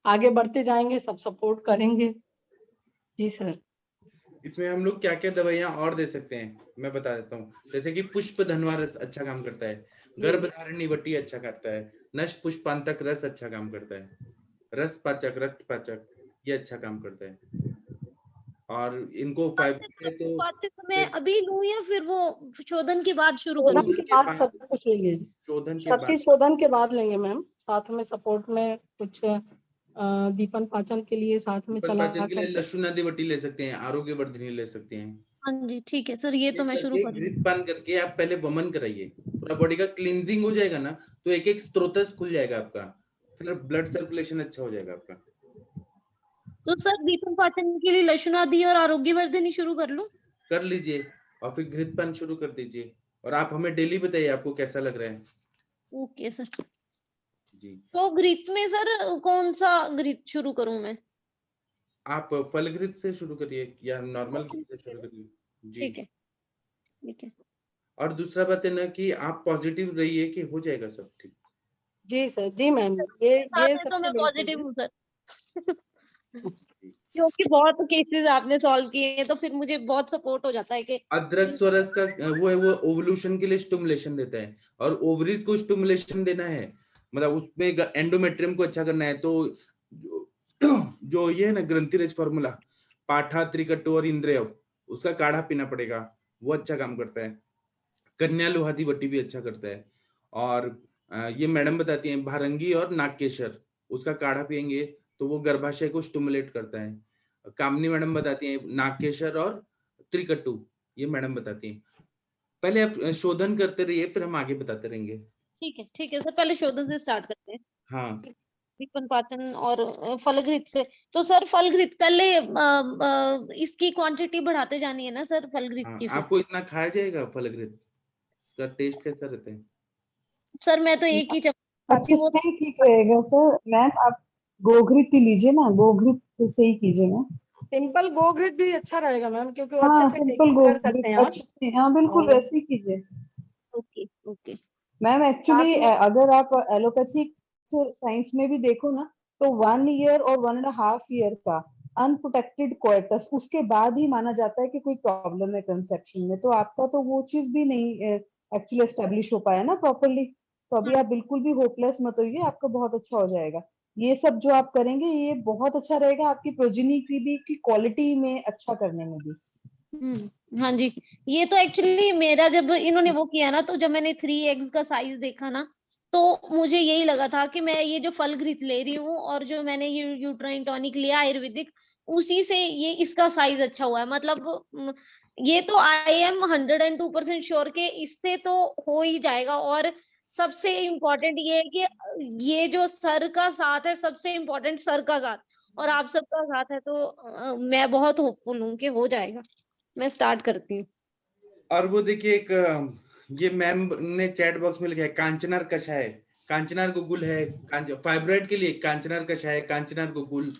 आगे बढ़ते जाएंगे सब सपोर्ट करेंगे। जी सर। इसमें हम लोग क्या क्या दवाइयां और दे सकते हैं मैं बता देता हूँ। जैसे कि पुष्प धनवा रस अच्छा काम करता है, गर्भधारिणी वटी अच्छा करता है, नष्ट पुष्पांतक रस अच्छा काम करता है, रस पाचक, रक्त पाचक ये अच्छा काम करता है। और इनको फाइबर तो पाचक मैं अभी लूं या फिर वो शोधन के बाद शुरू शोधन करूं? के बाद सब कुछ लेंगे, शोधन के शक्ति बाद शोधन के बाद लेंगे मैम। साथ में सपोर्ट में कुछ दीपन पाचन के लिए साथ में चला पाचन के लिए करके। लहसुन आदि वटी ले सकते हैं, आरोग्य वर्धिनी ले सकते हैं। हाँ जी ठीक है सर, ये तो मैं शुरू कर घृत पान करके आप पहले वमन कराइए, पूरा बॉडी का क्लींजिंग हो जाएगा ना, तो एक एक स्त्रोतस खुल जाएगा आपका, फिर ब्लड सर्कुलेशन अच्छा हो जाएगा आपका। तो सर दीपन पाचन के लिए लहसुन आदि और आरोग्यवर्धिनी शुरू कर लूं? कर लीजिए और फिर घृत पान शुरू कर दीजिए, और आप हमें डेली बताइए आपको कैसा लग रहा है। Okay sir. जी तो घृत में सर कौन सा घृत शुरू करूं मैं? आप फल घृत से शुरू करिए या नॉर्मल घृत से शुरू करिए। जी ठीक है ठीक है। और दूसरा बात है ना कि आप पॉजिटिव रहिए कि हो जाएगा सब ठीक। जी सर। जी मैम, ये तो मैं सबसे पॉजिटिव हूँ सर क्योंकि बहुत केसेस आपने सॉल्व किए हैं, तो फिर मुझे बहुत सपोर्ट हो जाता है कि अदरक स्वरस का वो है, वो ओवल्यूशन के लिए स्टिमुलेशन देता है, और ओवरीज को स्टिमुलेशन देना है, मतलब उसमें एंडोमेट्रियम को अच्छा करना है। तो जो ये है ना ग्रंथिरज फॉर्मूला, पाठा, त्रिकटु और इंद्रियव, उसका काढ़ा पीना पड़ेगा, वो अच्छा काम करता है। कन्या लोहादी वटी भी अच्छा करता है। और ये मैडम बताती हैं भारंगी और नागकेशर, उसका काढ़ा पियेंगे तो वो गर्भाशय को स्टिमुलेट करता है। कामनी मैडम बताती हैं नागकेशर और त्रिकटु, ये मैडम बताती हैं। पहले आप शोधन करते रहिए, फिर हम आगे बताते रहेंगे। ठीक है सर, पहले शोधन से स्टार्ट करते हैं। हाँ दीपन पाचन और फलघृत से। तो सर फलघृत पहले इसकी क्वांटिटी बढ़ाते जानी है ना सर फलघृत हाँ, की? फिर आपको इतना खाया जाएगा फलघृत? उसका टेस्ट कैसा रहता है? सर मैं तो एक ही आपके से ठीक रहेगा सर। मैम आप गोघृत ही लीजिए ना, गोघृत से ही कीजिएगा। सिंपल गोघृत भी अच्छा रहेगा मैम, क्योंकि वो हाँ अच्छे से सिंपल टेकिंग कर सकते गोघृत हैं आप। अच्छे से, हाँ बिल्कुल और- वैसे ही कीजिए। Okay okay. मैम एक्चुअली साथ में- अगर आप एलोपैथिक साइंस में भी देखो ना, तो 1 ईयर और 1.5 ईयर का अनप्रोटेक्टेड कोइटस उसके बाद ही माना जाता है कि कोई प्रॉब्लम है कंसेप्शन में। तो आपका तो वो चीज भी नहीं एक्चुअली एस्टेब्लिश हो पाया ना प्रॉपरली। तो अभी आप बिल्कुल भी होपलेस मत होइए, आपका बहुत अच्छा हो जाएगा। ये सब जो आप करेंगे ये बहुत अच्छा रहेगा आपकी प्रोजेनी की भी, की क्वालिटी में अच्छा करने में भी। हाँ जी। ये तो एक्चुअली मेरा जब इन्होंने वो किया ना, तो जब मैंने 3 एग्स का साइज देखा ना, तो मुझे यही लगा था कि मैं ये जो फलघृत ले रही हूँ और जो मैंने ये यूट्राइन टॉनिक लिया आयुर्वेदिक, उसी से ये इसका साइज अच्छा हुआ है। मतलब ये तो आई एम 102% श्योर के इससे तो हो ही जाएगा। और सबसे इम्पोर्टेंट ये है कि ये जो सर का साथ है, सबसे इम्पोर्टेंट सर का साथ, और आप सबका साथ है, तो मैं बहुत होपफुल हूँ कि हो जाएगा। मैं स्टार्ट करती हूँ। और वो देखिए एक ये मैम ने चैट बॉक्स में लिखा है कांचनार कषाय, कांचनार गुगुल है, फाइब्रॉइड के लिए कांचनार कषाय, कांचनार गुगुल,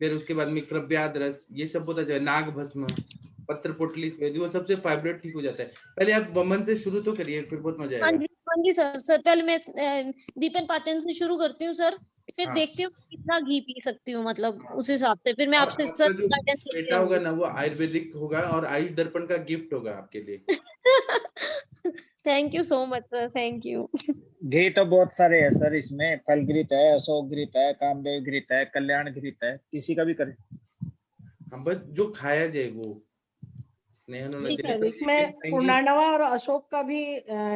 फिर उसके बाद में क्रव्याद रस, ये सब होता जाए, नाग भस्म, पत्र पोटली, वो सबसे फाइब्रॉइड ठीक हो जाता है। पहले आप वमन से शुरू तो करिए, फिर बहुत मजा आएगा। हाँ जी सर। सर पहले मैं दीपन पाचन से शुरू करती हूँ सर, फिर हाँ। देखती हूँ कितना घी पी सकती हूँ, मतलब उस हिसाब से फिर मैं आपसे आपका सर जो गाइडेंस लेती बेटा होगा रहूंगी। ना वो आयुर्वेदिक होगा, और आयुष दर्पण का गिफ्ट होगा आपके लिए। Thank you so much sir, thank you. घी तो बहुत सारे है सर, इसमें फल घृत है, अशोक घृत है, कामदेव घृत है, कल्याण घृत है, किसी का भी करें। हम बस जो खाया जाए वो स्नेहन होना ठीक चाहिए। है, तो इसमें पुरनाडवा और अशोक का भी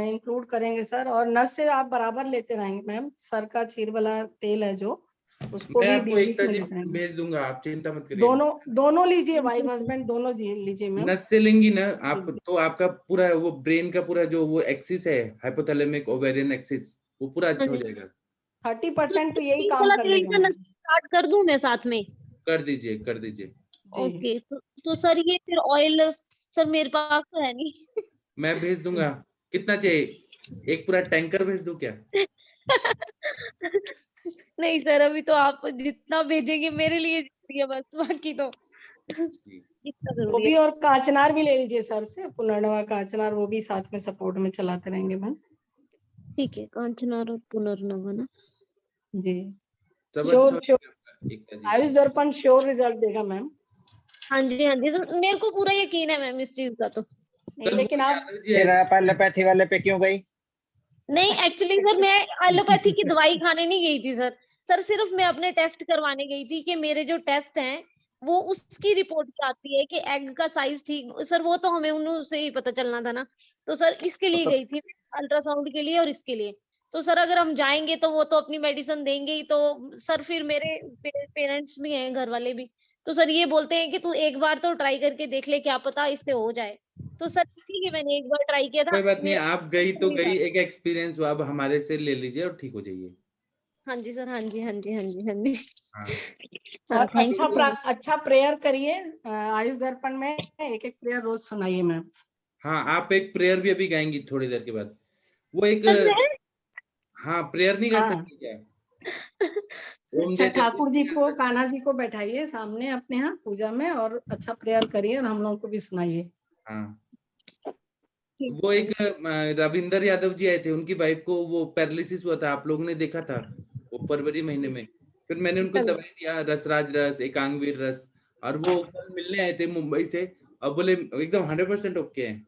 इंक्लूड करेंगे सर। और नस से आप बराबर लेते रहेंगे मैम। सर का चीर वाला तेल है जो, उसको मैं भी आपको बीच एक बीच में ताजी लेते रहेंगे। भेज दूंगा, आप चिंता मत करिए। दोनों लीजिए, वाइफ हस्बैंड दोनों लीजिए मैम। नस से लेंगी ना आप, तो आपका पूरा वो ब्रेन का पूरा जो वो एक्सिस है, हाइपोथैलेमिक ओवेरियन एक्सिस, वो पूरा अच्छा हो जाएगा। 30% तो यही काम कर लेगा। स्टार्ट कर दूं मैं साथ में? कर दीजिए कर दीजिए। ओके तो सर ये फिर ऑयल सर मेरे पास तो है नहीं। मैं भेज दूंगा। कितना चाहिए, एक पूरा टैंकर भेज दूं क्या? नहीं सर, अभी तो आप जितना भेजेंगे मेरे लिए जितनी है बस, बाकी तो इतना वो जरूरी भी, है। और काचनार भी ले लीजिए सर से, पुनर्नवा काचनार, वो भी साथ में सपोर्ट में चलाते रहेंगे मैम। ठीक है, कांचनार और पुनर्नवा ना। जी सब श्योर अच्छा श्योर होगा एकता जी। आयुष दर्पण श्योर रिजल्ट देगा मैम। हाँ जी हाँ जी, तो मेरे को पूरा यकीन है मैम इस चीज का। तो नहीं, कल लेकिन वो आप यादव जी फिर आए आप एलोपैथी वाले पे क्यों गई? नहीं, एक्चुअली सर मैं एलोपैथी की दवाई खाने नहीं गई थी सर। सर सिर्फ मैं अपने टेस्ट करवाने गई थी कि मेरे जो टेस्ट हैं वो उसकी रिपोर्ट क्या आती है कि एग का साइज ठीक। सर वो तो हमें उनसे ही पता चलना था ना। तो सर इसके लिए गई थी, अल्ट्रासाउंड के लिए और इसके लिए। तो सर अगर हम जाएंगे तो वो तो अपनी मेडिसिन देंगे ही। तो सर फिर मेरे पेरेंट्स भी हैं, घर वाले भी। तो सर ये बोलते हैं कि तू एक बार तो ट्राई करके देख ले, क्या पता इससे हो जाए। तो सर इसीलिए मैंने एक बार ट्राई किया था। कोई बात नहीं, मेरा आप गई तो नहीं गई, था। एक एक्सपीरियंस हुआ, अब हमारे से ले लीजिए और ठीक हो जाइए। हाँ जी सर, हाँ जी हाँ जी हाँ जी हाँ जी। हाँ हाँ, और थैंक यू। अच्छा प्रेयर करिए। आयुष दर्पण में एक एक प्रेयर रोज सुनाइए मैम। हाँ, आप एक प्रेयर भी अभी गाएंगी थोड़ी देर के बाद। वो एक सच में? हाँ, प्रेयर नहीं गा हाँ सकती क्या? ओम अच्छा, जय ठाकुर जी जगदीश। को कान्हा जी को बैठाइए सामने अपने यहाँ पूजा में और अच्छा प्रेयर करिए और हम लोगों को भी सुनाइए। हाँ, ठीक वो है। एक रविंदर यादव जी आए थे, उनकी वाइफ को वो पैरालिसिस हुआ था, आप लोगों ने देखा था वो फरवरी महीने में। फिर मैंने उनको कल दवाई दिया, रसराज रस, एकांगवीर रस। और वो कल मिलने आए थे मुंबई से, और बोले एकदम 100% ओके है।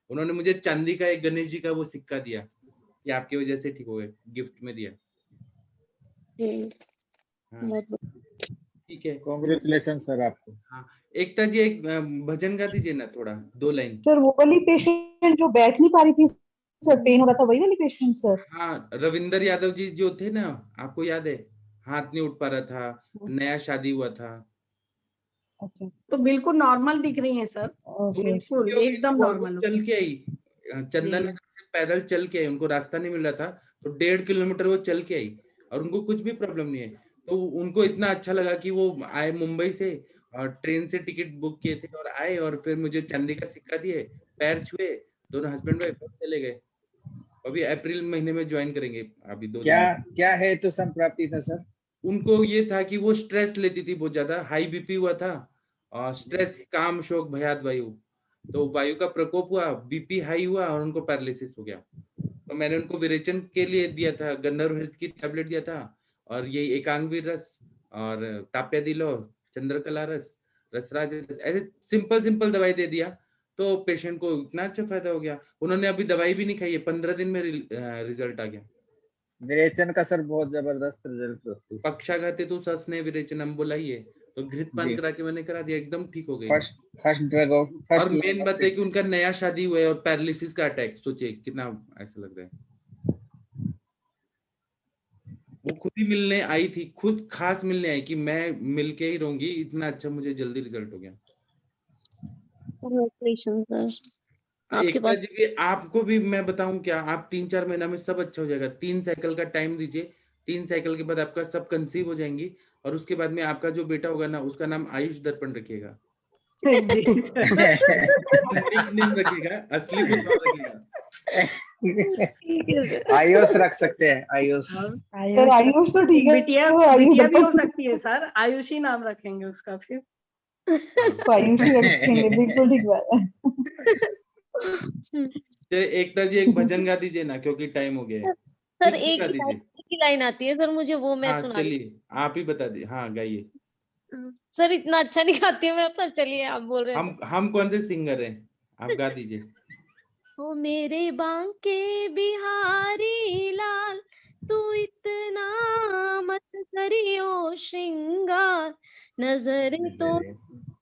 उन्होंने मुझे चांदी का एक गणेश जी का वो सिक्का दिया कि आपकी वजह से ठीक हो गए, गिफ्ट में दिया। हाँ, बहुत बहुत ठीक है। कॉन्ग्रेचुलेशन सर आपको। हाँ, एकता जी एक भजन गा दीजिए ना, थोड़ा 2 लाइन। सर वो वाली पेशेंट जो बैठ नहीं पा रही थी सर, पेन हो रहा था, वही वाली पेशेंट सर? हाँ, रविंदर यादव जी जो थे ना, आपको याद है? हाथ नहीं उठ पा रहा था, नया शादी हुआ था। अच्छा तो बिल्कुल नॉर्मल दिख रही है सर, तो ओके। उनको बिल्कुल क्या हो गया कि एकदम वो नॉर्मल। चल के आई, चंदन जी नगर से पैदल चल के आई, उनको रास्ता नहीं मिल रहा था, तो 1.5 किलोमीटर वो चल के आई, और उनको कुछ भी प्रॉब्लम नहीं है। तो उनको इतना अच्छा लगा कि वो आए मुंबई से, और ट्रेन से टिकट बुक किए थे और आए, और फिर मुझे चांदी का सिक्का दिए, पैर छुए, दोनों हस्बैंड वाइफ चले गए। अभी अप्रैल महीने में ज्वाइन करेंगे, अभी 2 दिन क्या में। क्या हेतु संप्राप्ति था सर? उनको ये था कि वो स्ट्रेस लेती थी बहुत ज्यादा, हाई बीपी हुआ था, और स्ट्रेस, काम, शोक, भयाद वायु। तो वायु का प्रकोप हुआ, बीपी हाई हुआ, और उनको पैरालिसिस हो गया। तो मैंने उनको विरेचन के लिए दिया था, गंधर्व हृत की टैबलेट दिया था, और ये एकांगवीर रस, और ताप्या दिलो, चंद्रकला रस, रसराज रस, ऐसे सिंपल सिंपल दवाई दे दिया। तो पेशेंट को इतना अच्छा फायदा हो गया, उन्होंने अभी दवाई भी नहीं खाई है, 15 दिन में रिजल्ट आ गया। विरेचन का सर बहुत जबरदस्त रिजल्ट होता है। पक्षाघाते तो ससने विरेचनम बुलाइए, तो घृतपान जी करा के मैंने करा दिया, एकदम ठीक हो गई। फर्स्ट ड्रग ऑफ और फर्स्ट मेन बात है कि उनका नया शादी हुआ है और पैरालिसिस का अटैक, सोचिए कितना ऐसा लग रहा है। वो खुद ही मिलने आई थी, खुद खास मिलने आई कि मैं मिलके ही रहूंगी, इतना अच्छा मुझे जल्दी रिजल्ट हो गया। Congratulations, sir. आपके एकता पास जी भी, आपको भी मैं बताऊं क्या, आप 3-4 महीना में सब अच्छा हो जाएगा। 3 साइकिल का टाइम दीजिए, 3 साइकिल के बाद आपका सब कंसीव हो जाएंगी, और उसके बाद में आपका जो बेटा होगा ना, उसका नाम आयुष दर्पण रखिएगा। जी निक नेम रखिएगा, असली कुछ और रखिएगा। ठीक है सर। आयुष रख सकते हैं, आयुष। सर आयुष तो ठीक है, बिटिया तो आयुष बिटिया भी हो दर्पण सकती है सर, आयुषी नाम रखेंगे उसका फिर। तो आयुष ही रखेंगे, बिल्कुल ठीक बात है। तो एकता जी एक भजन गा दीजिए ना, क्योंकि टाइम हो गया है। सर कुछ भी गा दीजिए। एक ही लाइन आती है सर मुझे, वो मैं हाँ सुना चलिए, आप ही बता दीजिए, हाँ गाइए। सर इतना अच्छा नहीं गाती हूँ मैं, पर चलिए आप बोल रहे हैं हम कौन से सिंगर हैं, आप गा दीजिए। ओ मेरे बांके बिहारी लाल, तू इतना मत करियो श्रृंगार, नजर तो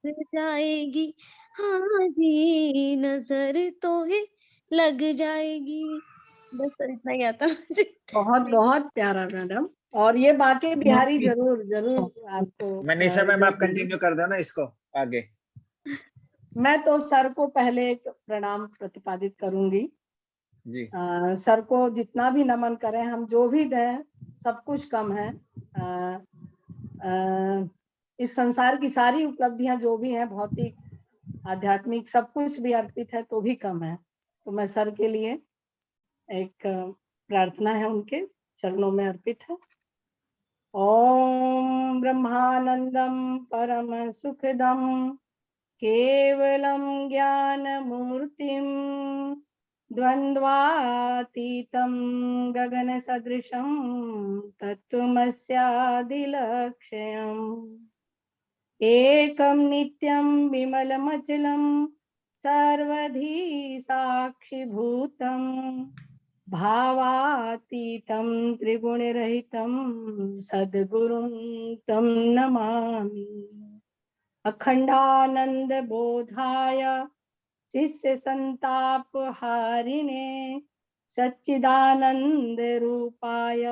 लग जाएगी, हाँ जी नजर तो है लग जाएगी। बस सर इतना ही आता मुझे। बहुत बहुत प्यारा मैडम, और ये बातें बिहारी जरूर जरूर आपको मनीषा मैम आप result देंगे। कंटिन्यू कर दो ना इसको आगे। मैं तो सर को पहले एक प्रणाम प्रतिपादित करूंगी। जी सर को जितना भी नमन करें, हम जो भी दें सब कुछ कम है। इस संसार की सारी उपलब्धियां जो भी हैं, भौतिक आध्यात्मिक सब कुछ भी अर्पित है तो भी कम है। तो मैं सर के लिए एक प्रार्थना है, उनके चरणों में अर्पित है। ओम ब्रह्मानंदम परम सुखदम केवलम ज्ञान मूर्तिम द्वन्द्वातीतं गगनसदृशं तत्त्वमस्यादिलक्ष्यम् एकं नित्यं विमलमचलं सर्वधी साक्षिभूतं भावातीतं त्रिगुणरहितं सद्गुरुं तं नमामि। अखंडानंदबोधाय शिष्य संतापहारिणे सच्चिदानंद रूपाय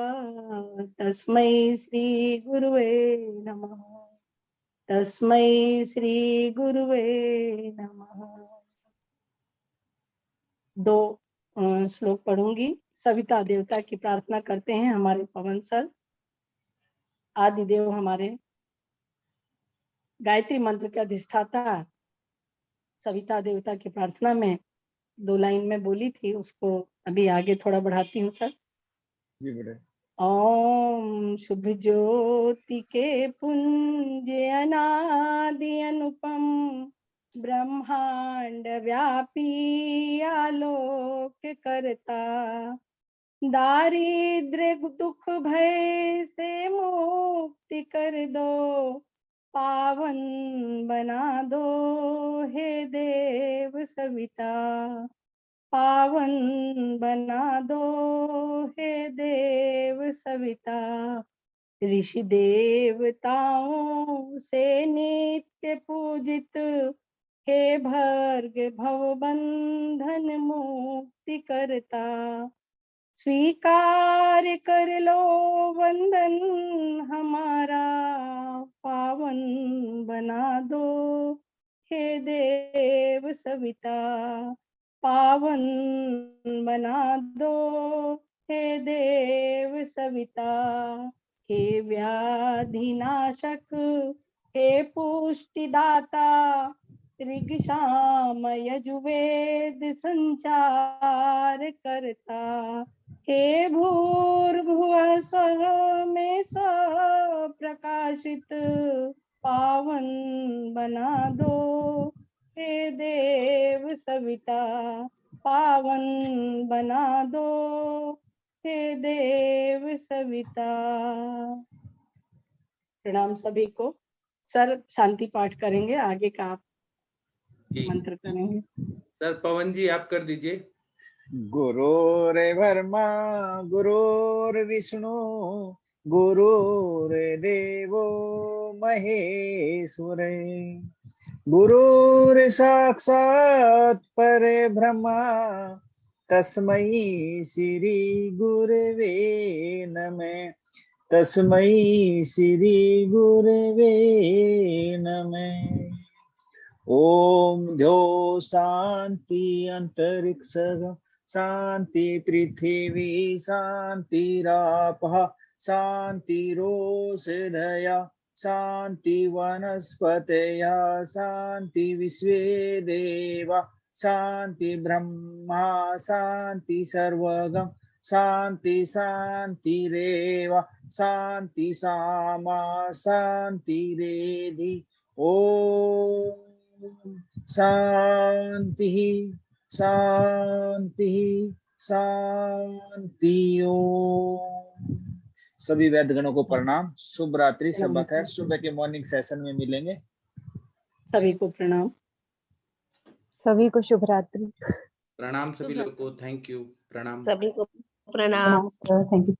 तस्मै श्री गुरुवे नमः। तस्मै श्री गुरुवे नमः। 2 श्लोक पढ़ूंगी। सविता देवता की प्रार्थना करते हैं हमारे पवन सर। आदिदेव हमारे गायत्री मंत्र के अधिष्ठाता सविता देवता की प्रार्थना में 2 लाइन में बोली थी, उसको अभी आगे थोड़ा बढ़ाती हूँ सर। जी बड़े। ओम शुभ ज्योति के पुंज अनादि अनुपम ब्रह्मांड व्यापी आलोक करता दारिद्र्य दुख भय से मुक्ति कर दो पावन बना दो हे देव सविता पावन बना दो हे देव सविता। ऋषि देवताओं से नित्य पूजित हे भर्ग भव बंधन मुक्ति करता स्वीकार कर लो वंदन हमारा पावन बना दो हे देव सविता पावन बना दो हे देव सविता। हे व्याधिनाशक हे पुष्टिदाता ऋग्शाम यजुर्वेद संचार करता हे भूर्भुवः स्वः में स्व प्रकाशित पावन बना दो हे देव सविता पावन बना दो हे देव सविता। प्रणाम सभी को। सर शांति पाठ करेंगे, आगे का आप मंत्र करेंगे। सर पवन जी आप कर दीजिए। गुरुर्ब्रह्मा गुरुर्विष्णु गुरुर्देवो महेश्वर गुरुर्साक्षात् परब्रह्मा तस्मै श्री गुरवे नमः तस्मै श्री गुरवे नमः। ओम जो शांति अंतरिक्ष शांति पृथ्वी शांतिरापः शांतिरोषधया शांति वनस्पतयः शांति विश्वे देवा शांति ब्रह्मा शांति सर्वगम शांति शांतिरेव शांति सामा शांतिरेधि। ओम शांति शांति शांति। ओम सभी वैद्यगणों को प्रणाम। शुभ रात्रि, सब खैर। सुबह के मॉर्निंग सेशन में मिलेंगे। सभी को प्रणाम। सभी को शुभ रात्रि। प्रणाम सभी लोगों को। Thank you. प्रणाम सभी को प्रणाम। Thank you.